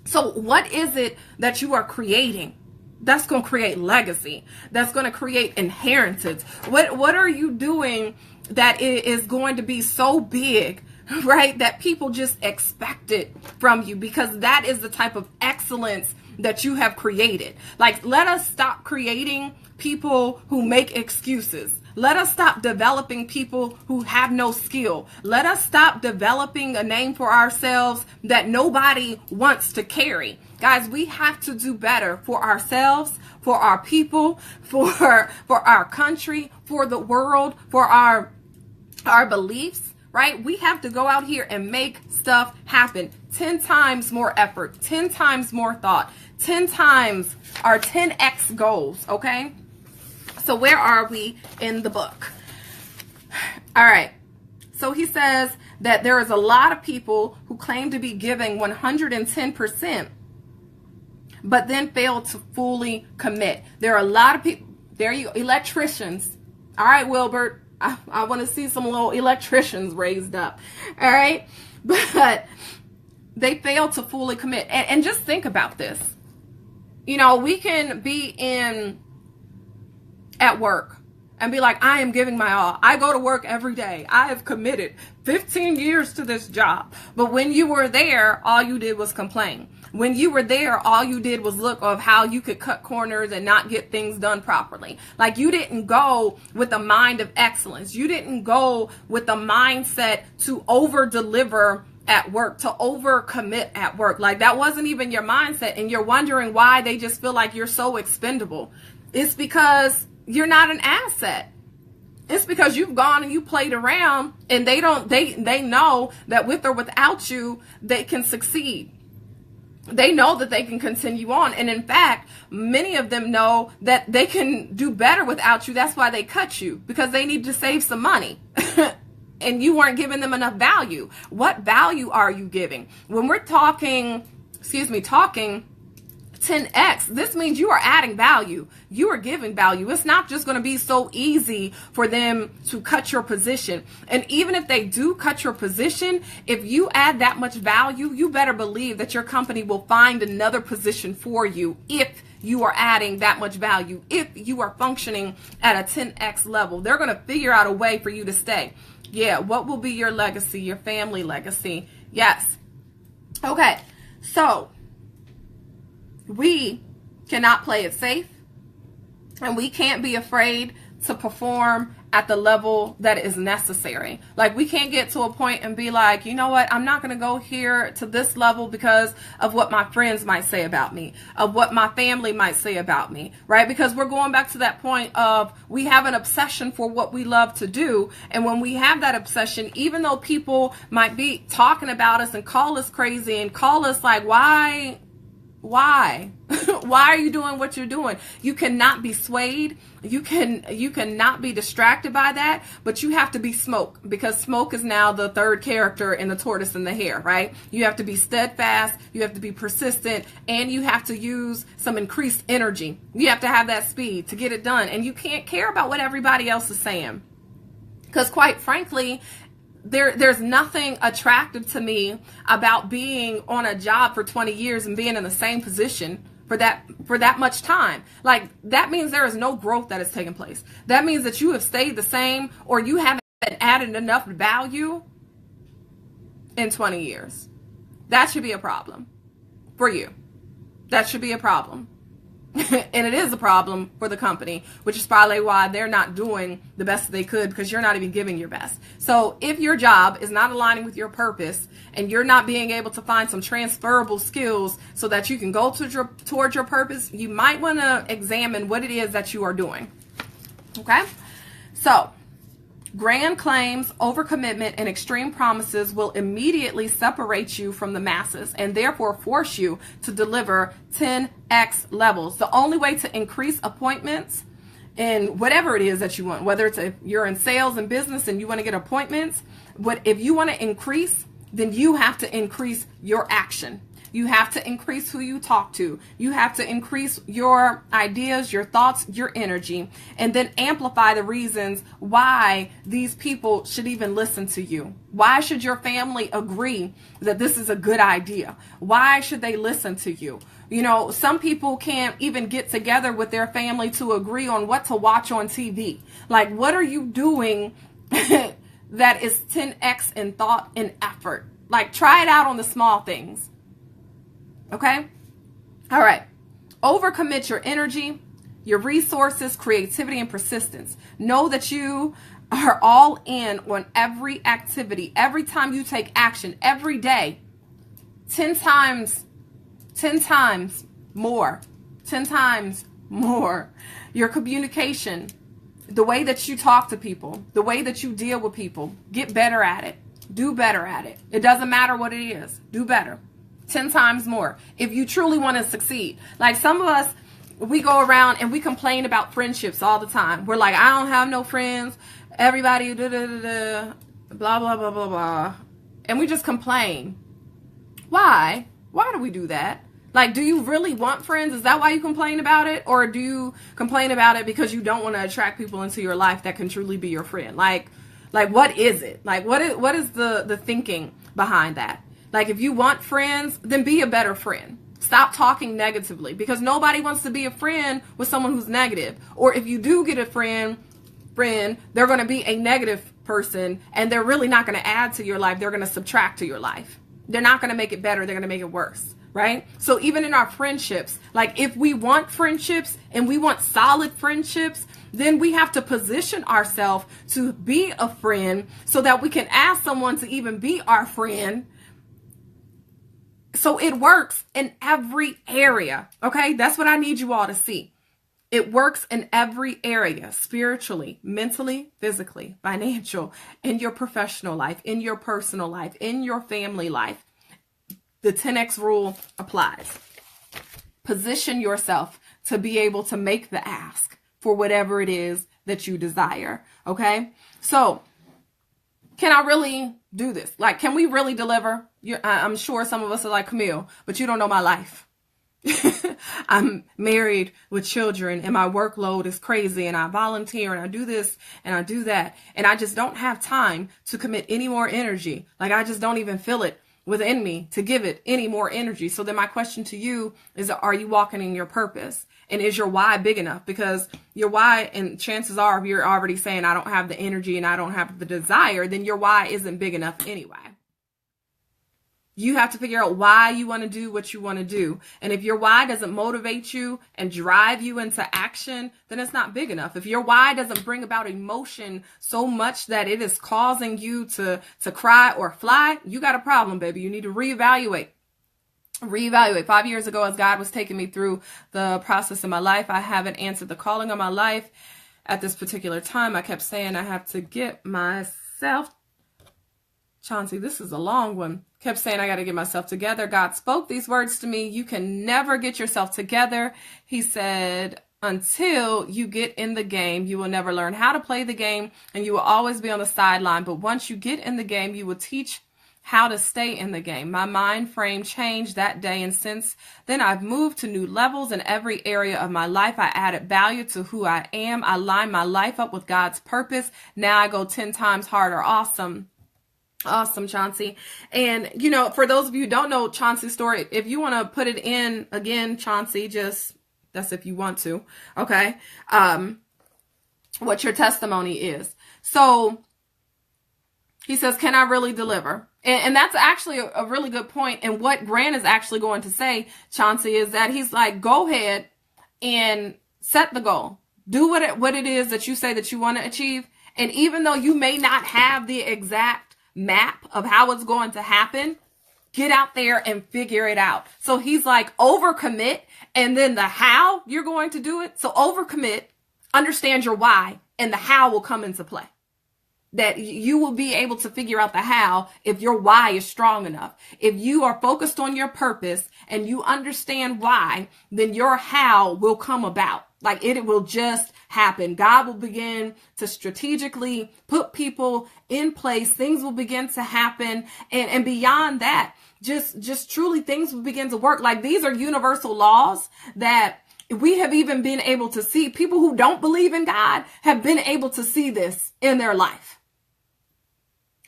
So what is it that you are creating that's going to create legacy, that's going to create inheritance? What are you doing that is going to be so big, right, that people just expect it from you? Because that is the type of excellence that you have created. Like, let us stop creating people who make excuses. Let us stop developing people who have no skill. Let us stop developing a name for ourselves that nobody wants to carry. Guys, we have to do better for ourselves, for our people, for our country, for the world, for our beliefs, right? We have to go out here and make stuff happen. 10 times more effort, 10 times more thought, 10 times our 10x goals, okay? So where are we in the book? All right. So he says that there is a lot of people who claim to be giving 110%, but then fail to fully commit. There are a lot of people, there you go, electricians. All right, Wilbert, I want to see some little electricians raised up. All right. But they fail to fully commit. And just think about this. You know, we can be at work and be like, I am giving my all. I go to work every day. I have committed 15 years to this job. But when you were there, all you did was complain. When you were there, all you did was look of how you could cut corners and not get things done properly. Like, you didn't go with a mind of excellence. You didn't go with the mindset to over deliver at work, to over commit at work. Like, that wasn't even your mindset. And you're wondering why they just feel like you're so expendable. It's because you're not an asset. It's because you've gone and you played around, and they know that with or without you, they can succeed. They know that they can continue on. And in fact, many of them know that they can do better without you. That's why they cut you, because they need to save some money. And you weren't giving them enough value. What value are you giving? When we're talking 10x, this means you are adding value. You are giving value. It's not just going to be so easy for them to cut your position. And even if they do cut your position, if you add that much value, you better believe that your company will find another position for you if you are adding that much value. If you are functioning at a 10x level, they're going to figure out a way for you to stay. Yeah, what will be your legacy, your family legacy? Yes. Okay, so we cannot play it safe, and we can't be afraid to perform at the level that is necessary. Like, we can't get to a point and be like, you know what, I'm not going to go here to this level because of what my friends might say about me, of what my family might say about me, right? Because we're going back to that point of we have an obsession for what we love to do. And when we have that obsession, even though people might be talking about us and call us crazy and call us like, why? Why are you doing what you're doing? You cannot be swayed. You cannot be distracted by that, but you have to be smoke, because smoke is now the third character in the tortoise and the hare, right? You have to be steadfast, you have to be persistent, and you have to use some increased energy. You have to have that speed to get it done, and you can't care about what everybody else is saying. Because quite frankly, there's nothing attractive to me about being on a job for 20 years and being in the same position for that much time. Like, that means there is no growth that has taken place. That means that you have stayed the same, or you haven't added enough value in 20 years. That should be a problem for you. That should be a problem. And it is a problem for the company, which is probably why they're not doing the best that they could, because you're not even giving your best. So if your job is not aligning with your purpose, and you're not being able to find some transferable skills so that you can go towards your purpose, you might want to examine what it is that you are doing. Okay? So Grand claims, overcommitment, and extreme promises will immediately separate you from the masses and therefore force you to deliver 10x levels. The only way to increase appointments in whatever it is that you want, whether it's you're in sales and business and you want to get appointments, if you want to increase, then you have to increase your action. You have to increase who you talk to. You have to increase your ideas, your thoughts, your energy, and then amplify the reasons why these people should even listen to you. Why should your family agree that this is a good idea? Why should they listen to you? You know, some people can't even get together with their family to agree on what to watch on TV. Like, what are you doing that is 10x in thought and effort? Like, try it out on the small things. Okay? All right. Overcommit your energy, your resources, creativity, and persistence. Know that you are all in on every activity. Every time you take action, every day, 10 times more. 10 times more. Your communication, the way that you talk to people, the way that you deal with people, get better at it. Do better at it. It doesn't matter what it is. Do better. 10 times more if you truly want to succeed. Like, some of us, we go around and we complain about friendships all the time. We're like, I don't have no friends. Everybody, blah, blah, blah, blah, blah. And we just complain. Why? Why do we do that? Like, do you really want friends? Is that why you complain about it? Or do you complain about it because you don't want to attract people into your life that can truly be your friend? Like what is it? Like, what is the thinking behind that? Like, if you want friends, then be a better friend. Stop talking negatively, because nobody wants to be a friend with someone who's negative. Or if you do get a friend, they're going to be a negative person, and they're really not going to add to your life. They're going to subtract to your life. They're not going to make it better. They're going to make it worse, right? So even in our friendships, like, if we want friendships and we want solid friendships, then we have to position ourselves to be a friend so that we can ask someone to even be our friend. So it works in every area, okay? That's what I need you all to see. It works in every area, spiritually, mentally, physically, financial, in your professional life, in your personal life, in your family life. The 10X rule applies. Position yourself to be able to make the ask for whatever it is that you desire, okay? So, can I really do this? Like, can we really deliver? I'm sure some of us are like, Camille, but you don't know my life. I'm married with children and my workload is crazy, and I volunteer and I do this and I do that, and I just don't have time to commit any more energy. Like, I just don't even feel it within me to give it any more energy. So then my question to you is, are you walking in your purpose? And is your why big enough? Because your why, and chances are, if you're already saying, I don't have the energy and I don't have the desire, then your why isn't big enough anyway. You have to figure out why you want to do what you want to do. And if your why doesn't motivate you and drive you into action, then it's not big enough. If your why doesn't bring about emotion so much that it is causing you to cry or fly, you got a problem, baby. You need to reevaluate. 5 years ago, as God was taking me through the process of my life, I haven't answered the calling of my life at this particular time. I kept saying, I have to get myself, Chauncey, this is a long one. Kept saying, I got to get myself together. God spoke these words to me. You can never get yourself together. He said, until you get in the game, you will never learn how to play the game, and you will always be on the sideline. But once you get in the game, you will teach how to stay in the game. My mind frame changed that day, and since then I've moved to new levels in every area of my life. I added value to who I am. I lined my life up with God's purpose. Now I go 10 times harder. Awesome. Awesome, Chauncey. And, you know, for those of you who don't know Chauncey's story, if you want to put it in again, Chauncey, that's if you want to, okay, what your testimony is. So he says, can I really deliver? And that's actually a really good point. And what Grant is actually going to say, Chauncey, is that he's like, go ahead and set the goal. Do what it is that you say that you want to achieve. And even though you may not have the exact map of how it's going to happen, get out there and figure it out. So he's like, overcommit, and then the how you're going to do it. So overcommit, understand your why, and the how will come into play. that you will be able to figure out the how if your why is strong enough. If you are focused on your purpose and you understand why, then your how will come about. Like it will just happen. God will begin to strategically put people in place. Things will begin to happen. And beyond that, just truly things will begin to work. Like these are universal laws that we have even been able to see. People who don't believe in God have been able to see this in their life.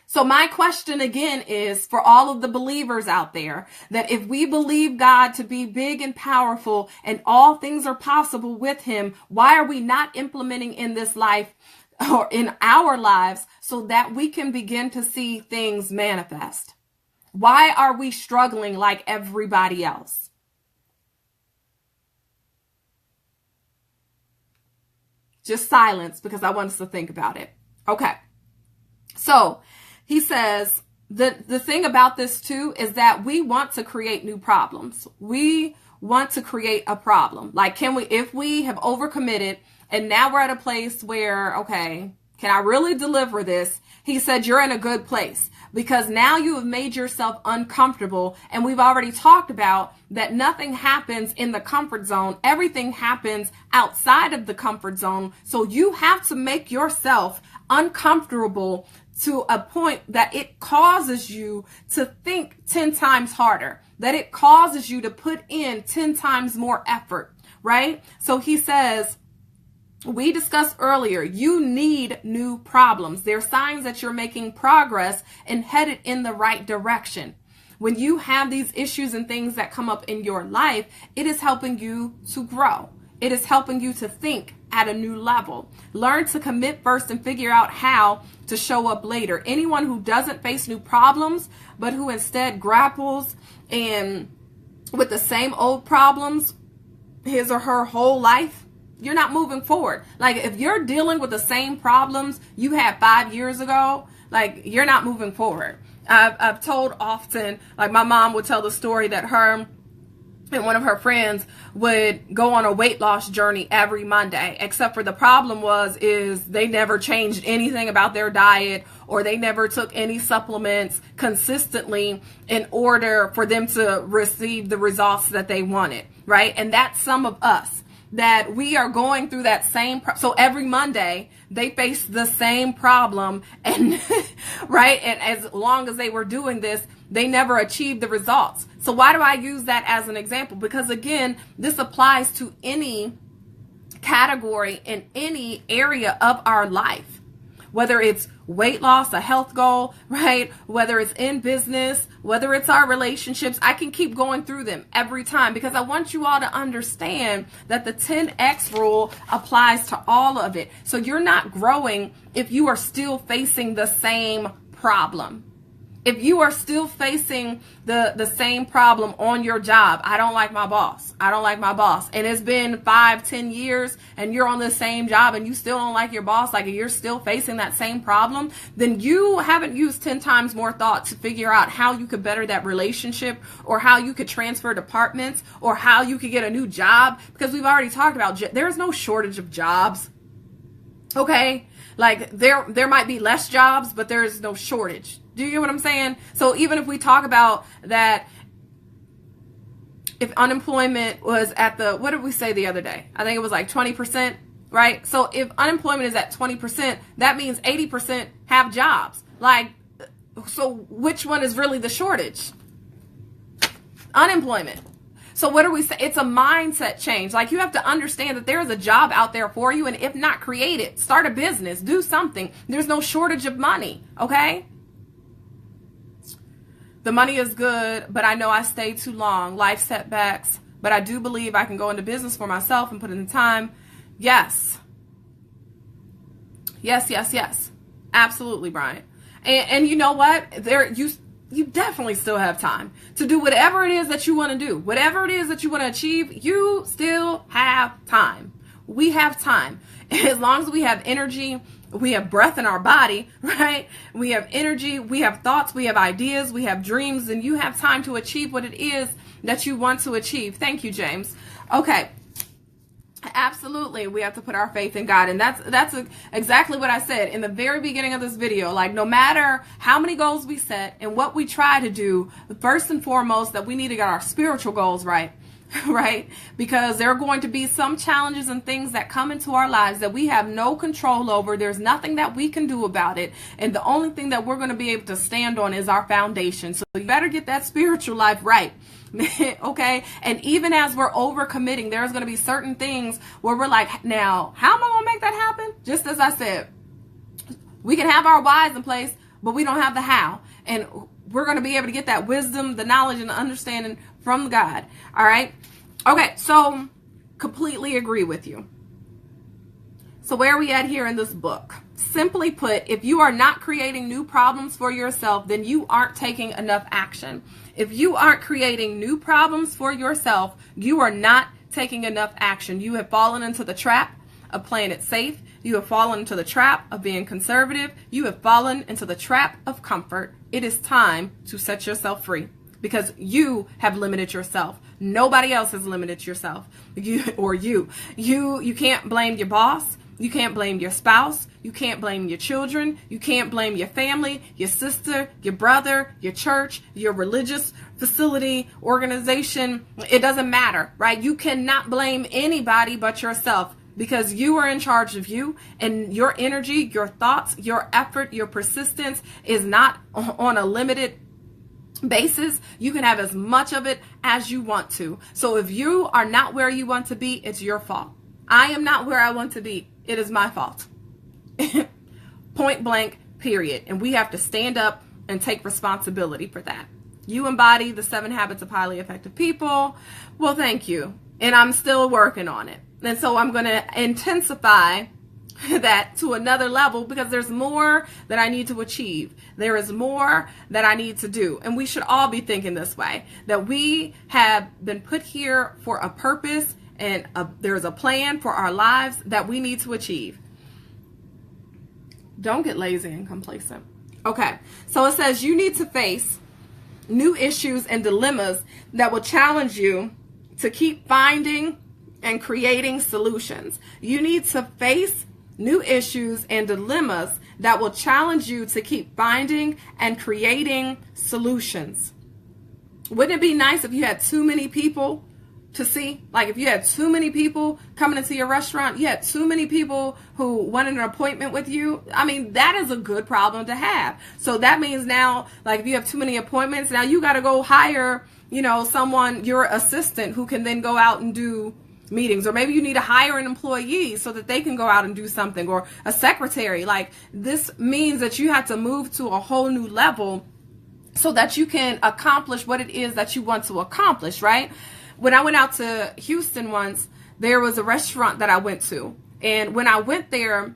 So my question again is for all of the believers out there, that if we believe God to be big and powerful and all things are possible with him, why are we not implementing in this life or in our lives so that we can begin to see things manifest? Why are we struggling like everybody else? Just silence, because I want us to think about it. Okay. So he says the thing about this too is that we want to create new problems. We want to create a problem. Like, if we have overcommitted and now we're at a place where, okay, can I really deliver this? He said, you're in a good place because now you have made yourself uncomfortable. And we've already talked about that nothing happens in the comfort zone. Everything happens outside of the comfort zone. So you have to make yourself uncomfortable to a point that it causes you to think 10 times harder, that it causes you to put in 10 times more effort, right? So he says, we discussed earlier, you need new problems. They're signs that you're making progress and headed in the right direction. When you have these issues and things that come up in your life, it is helping you to grow. It is helping you to think at a new level. Learn to commit first and figure out how to show up later. Anyone who doesn't face new problems, but who instead grapples and with the same old problems his or her whole life, you're not moving forward. Like if you're dealing with the same problems you had 5 years ago, like you're not moving forward. I've told often, like my mom would tell the story that her and one of her friends would go on a weight loss journey every Monday, except for the problem is they never changed anything about their diet, or they never took any supplements consistently in order for them to receive the results that they wanted, right? And that's some of us, that we are going through that same, so every Monday they face the same problem, and right, and as long as they were doing this, they never achieved the results. So why do I use that as an example? Because again, this applies to any category in any area of our life, whether it's weight loss, a health goal, right? Whether it's in business, whether it's our relationships. I can keep going through them every time because I want you all to understand that the 10X rule applies to all of it. So you're not growing if you are still facing the same problem. If you are still facing the same problem on your job, I don't like my boss. I don't like my boss. And it's been 5-10 years and you're on the same job and you still don't like your boss, like you're still facing that same problem, then you haven't used 10 times more thought to figure out how you could better that relationship, or how you could transfer departments, or how you could get a new job. Because we've already talked about, there's no shortage of jobs. Okay? Like there might be less jobs, but there's no shortage. Do you get what I'm saying? So even if we talk about that, if unemployment was at the, what did we say the other day? I think it was like 20%, right? So if unemployment is at 20%, that means 80% have jobs. Like, so which one is really the shortage? Unemployment. So what do we say? It's a mindset change. Like you have to understand that there is a job out there for you, and if not, create it. Start a business. Do something. There's no shortage of money, okay? The money is good, but I know I stayed too long. Life setbacks, but I do believe I can go into business for myself and put in the time. Yes. Yes, yes, yes. Absolutely, Brian. And you know what? You definitely still have time to do whatever it is that you want to do. Whatever it is that you want to achieve, you still have time. We have time. As long as we have energy, we have breath in our body, right? We have energy, we have thoughts, we have ideas, we have dreams, and you have time to achieve what it is that you want to achieve. Thank you, James. Okay. absolutely. We have to put our faith in God. And that's exactly what I said in the very beginning of this video. Like, no matter how many goals we set and what we try to do, first and foremost, that we need to get our spiritual goals right. Right? Because there are going to be some challenges and things that come into our lives that we have no control over. There's nothing that we can do about it. And the only thing that we're going to be able to stand on is our foundation. So you better get that spiritual life right. Okay? And even as we're overcommitting, there's going to be certain things where we're like, now, how am I going to make that happen? Just as I said, we can have our whys in place, but we don't have the how. And we're going to be able to get that wisdom, the knowledge, and the understanding from God. All right. Okay. So completely agree with you. So where are we at here in this book? Simply put, if you are not creating new problems for yourself, then you aren't taking enough action. If you aren't creating new problems for yourself, you are not taking enough action. You have fallen into the trap of playing it safe. You have fallen into the trap of being conservative. You have fallen into the trap of comfort. It is time to set yourself free, because you have limited yourself. Nobody else has limited yourself. You can't blame your boss. You can't blame your spouse. You can't blame your children. You can't blame your family, your sister, your brother, your church, your religious facility, organization. It doesn't matter, right? You cannot blame anybody but yourself, because you are in charge of you, and your energy, your thoughts, your effort, your persistence is not on a limited basis. You can have as much of it as you want to. So if you are not where you want to be, it's your fault. I am not where I want to be. It is my fault. Point blank, period. And we have to stand up and take responsibility for that. You embody the 7 habits of highly effective people. Well, thank you. And I'm still working on it. And so I'm going to intensify that to another level, because there's more that I need to achieve. There is more that I need to do. And we should all be thinking this way, that we have been put here for a purpose, and there's a plan for our lives that we need to achieve. Don't get lazy and complacent. Okay, so it says you need to face new issues and dilemmas that will challenge you to keep finding and creating solutions. You need to face new issues and dilemmas that will challenge you to keep finding and creating solutions. Wouldn't it be nice if you had too many people to see? Like, if you had too many people coming into your restaurant, you had too many people who wanted an appointment with you. I mean, that is a good problem to have. So that means now, like, if you have too many appointments, now you got to go hire, someone, your assistant, who can then go out and do meetings. Or maybe you need to hire an employee so that they can go out and do something, or a secretary. Like, this means that you have to move to a whole new level so that you can accomplish what it is that you want to accomplish, right? When I went out to Houston once, there was a restaurant that I went to. And when I went there,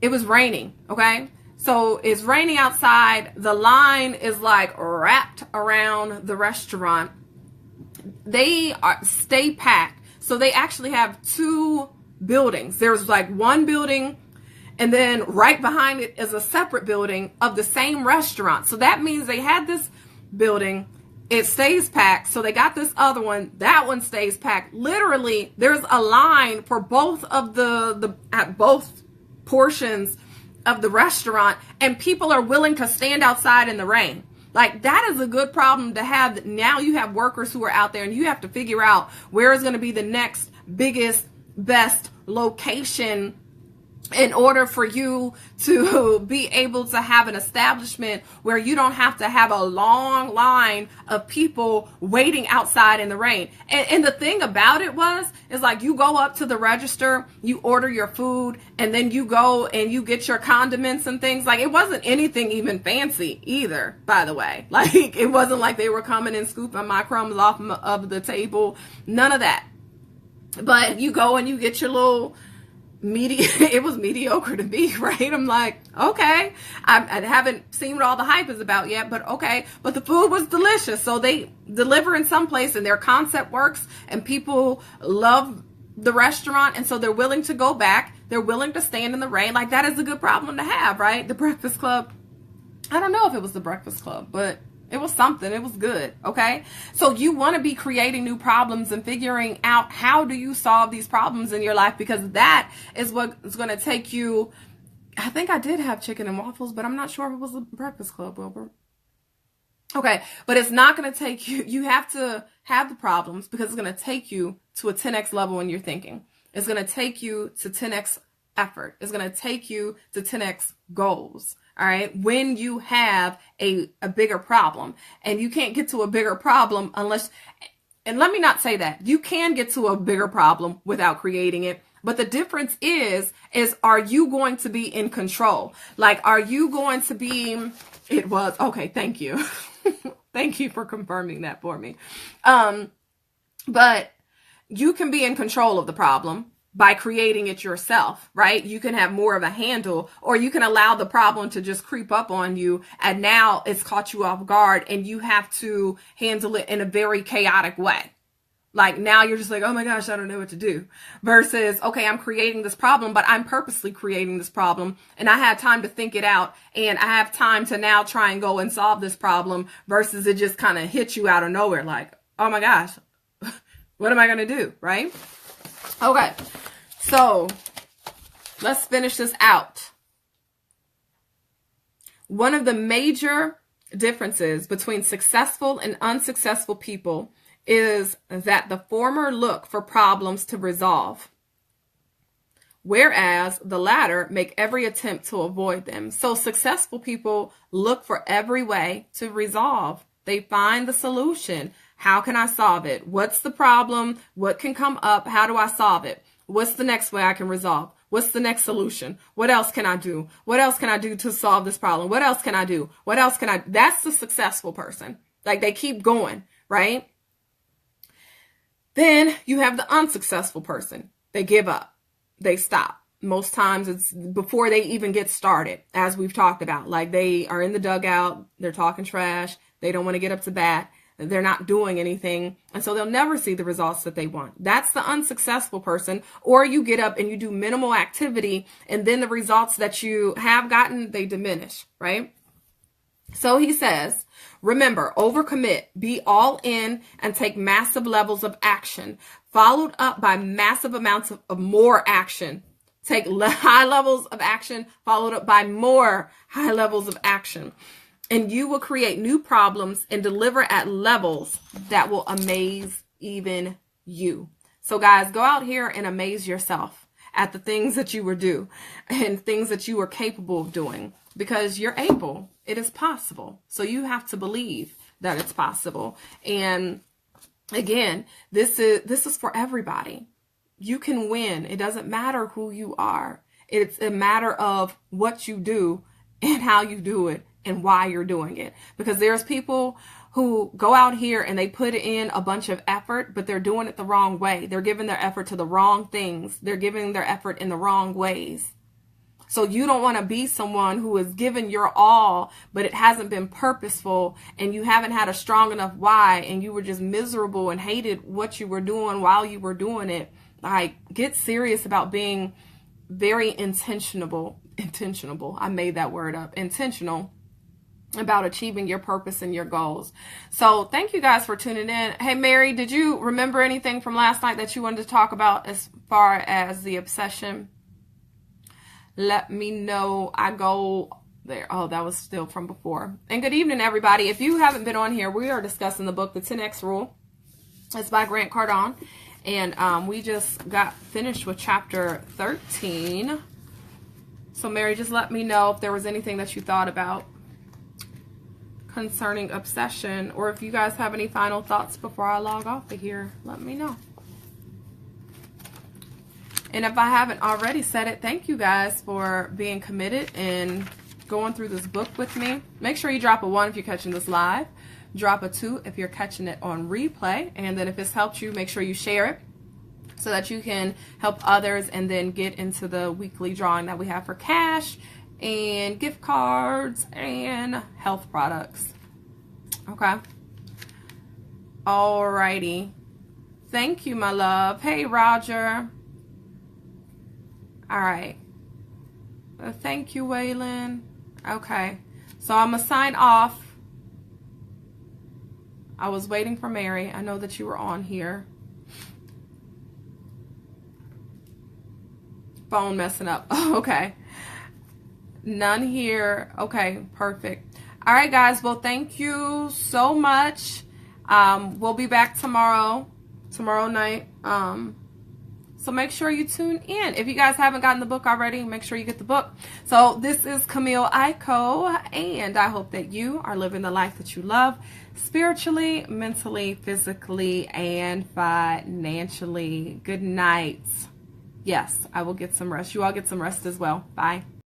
it was raining, okay? So it's raining outside. The line is like wrapped around the restaurant. They stay packed. So they actually have 2 buildings. There's like one building, and then right behind it is a separate building of the same restaurant. So that means they had this building, it stays packed. So they got this other one, that one stays packed. Literally, there's a line for both of at both portions of the restaurant, and people are willing to stand outside in the rain. Like, that is a good problem to have. Now you have workers who are out there, and you have to figure out where is going to be the next biggest, best location in order for you to be able to have an establishment where you don't have to have a long line of people waiting outside in the rain. And the thing about it is like, you go up to the register, you order your food, and then you go and you get your condiments and things. Like, it wasn't anything even fancy either, by the way. Like, it wasn't like they were coming and scooping my crumbs off of the table. None of that. But you go and you get your little it was mediocre to me, right? I'm like, okay, I haven't seen what all the hype is about yet, but okay. But the food was delicious. So they deliver in some place, and their concept works, and people love the restaurant, and so they're willing to go back. They're willing to stand in the rain. Like, that is a good problem to have, right? The Breakfast Club. I don't know if it was the Breakfast Club, but It was something. It was good. Okay. So you want to be creating new problems and figuring out how do you solve these problems in your life, because that is what is going to take you. I think I did have chicken and waffles, but I'm not sure if it was a Breakfast Club, Wilbur. Okay. But it's not going to take you. You have to have the problems because it's going to take you to a 10x level in your thinking. It's going to take you to 10x effort. It's going to take you to 10x goals. All right. When you have a bigger problem, and you can't get to a bigger problem unless, and let me not say that you can get to a bigger problem without creating it. But the difference is are you going to be in control? Like, are you going to be, it was, okay. Thank you. Thank you for confirming that for me. But you can be in control of the problem by creating it yourself, right? You can have more of a handle, or you can allow the problem to just creep up on you, and now it's caught you off guard and you have to handle it in a very chaotic way. Like, now you're just like, oh my gosh, I don't know what to do. Versus, okay, I'm creating this problem, but I'm purposely creating this problem, and I have time to think it out, and I have time to now try and go and solve this problem, versus it just kind of hits you out of nowhere. Like, oh my gosh, what am I going to do? Right? Okay. So let's finish this out. One of the major differences between successful and unsuccessful people is that the former look for problems to resolve, whereas the latter make every attempt to avoid them. So successful people look for every way to resolve. They find the solution. How can I solve it? What's the problem? What can come up? How do I solve it? What's the next way I can resolve? What's the next solution? What else can I do? What else can I do to solve this problem? What else can I do? What else can I? That's the successful person. Like, they keep going, right? Then you have the unsuccessful person. They give up. They stop. Most times it's before they even get started, as we've talked about. Like, they are in the dugout. They're talking trash. They don't want to get up to bat. They're not doing anything. And so they'll never see the results that they want. That's the unsuccessful person. Or you get up and you do minimal activity, and then the results that you have gotten, they diminish, right? So he says, remember, overcommit, be all in, and take massive levels of action, followed up by massive amounts of more action. Take high levels of action, followed up by more high levels of action. And you will create new problems and deliver at levels that will amaze even you. So guys, go out here and amaze yourself at the things that you will do and things that you are capable of doing, because you're able. It is possible. So you have to believe that it's possible. And again, this is for everybody. You can win. It doesn't matter who you are. It's a matter of what you do and how you do it and why you're doing it. Because there's people who go out here and they put in a bunch of effort, but they're doing it the wrong way. They're giving their effort to the wrong things. They're giving their effort in the wrong ways. So you don't want to be someone who has given your all, but it hasn't been purposeful, and you haven't had a strong enough why, and you were just miserable and hated what you were doing while you were doing it. Like, get serious about being very intentional. I made that word up. Intentional about achieving your purpose and your goals. So thank you guys for tuning in. Hey, Mary, did you remember anything from last night that you wanted to talk about as far as the obsession? Let me know. I go there. Oh, that was still from before. And good evening, everybody. If you haven't been on here, we are discussing the book, The 10X Rule. It's by Grant Cardone. And we just got finished with chapter 13. So Mary, just let me know if there was anything that you thought about concerning obsession, or if you guys have any final thoughts before I log off of here, let me know. And if I haven't already said it, thank you guys for being committed and going through this book with me. Make sure you drop a 1 if you're catching this live. Drop a 2 if you're catching it on replay. And then if it's helped you, make sure you share it so that you can help others and then get into the weekly drawing that we have for cash and gift cards and health products. Okay. Alrighty. Thank you, my love. Hey, Roger. All right. Thank you, Waylon. Okay. So I'm going to sign off. I was waiting for Mary. I know that you were on here. Phone messing up. Okay. None here. Okay, perfect. All right, guys. Well, thank you so much. We'll be back tomorrow night. So make sure you tune in. If you guys haven't gotten the book already, make sure you get the book. So this is Camille Aiko, and I hope that you are living the life that you love, spiritually, mentally, physically, and financially. Good night. Yes, I will get some rest. You all get some rest as well. Bye.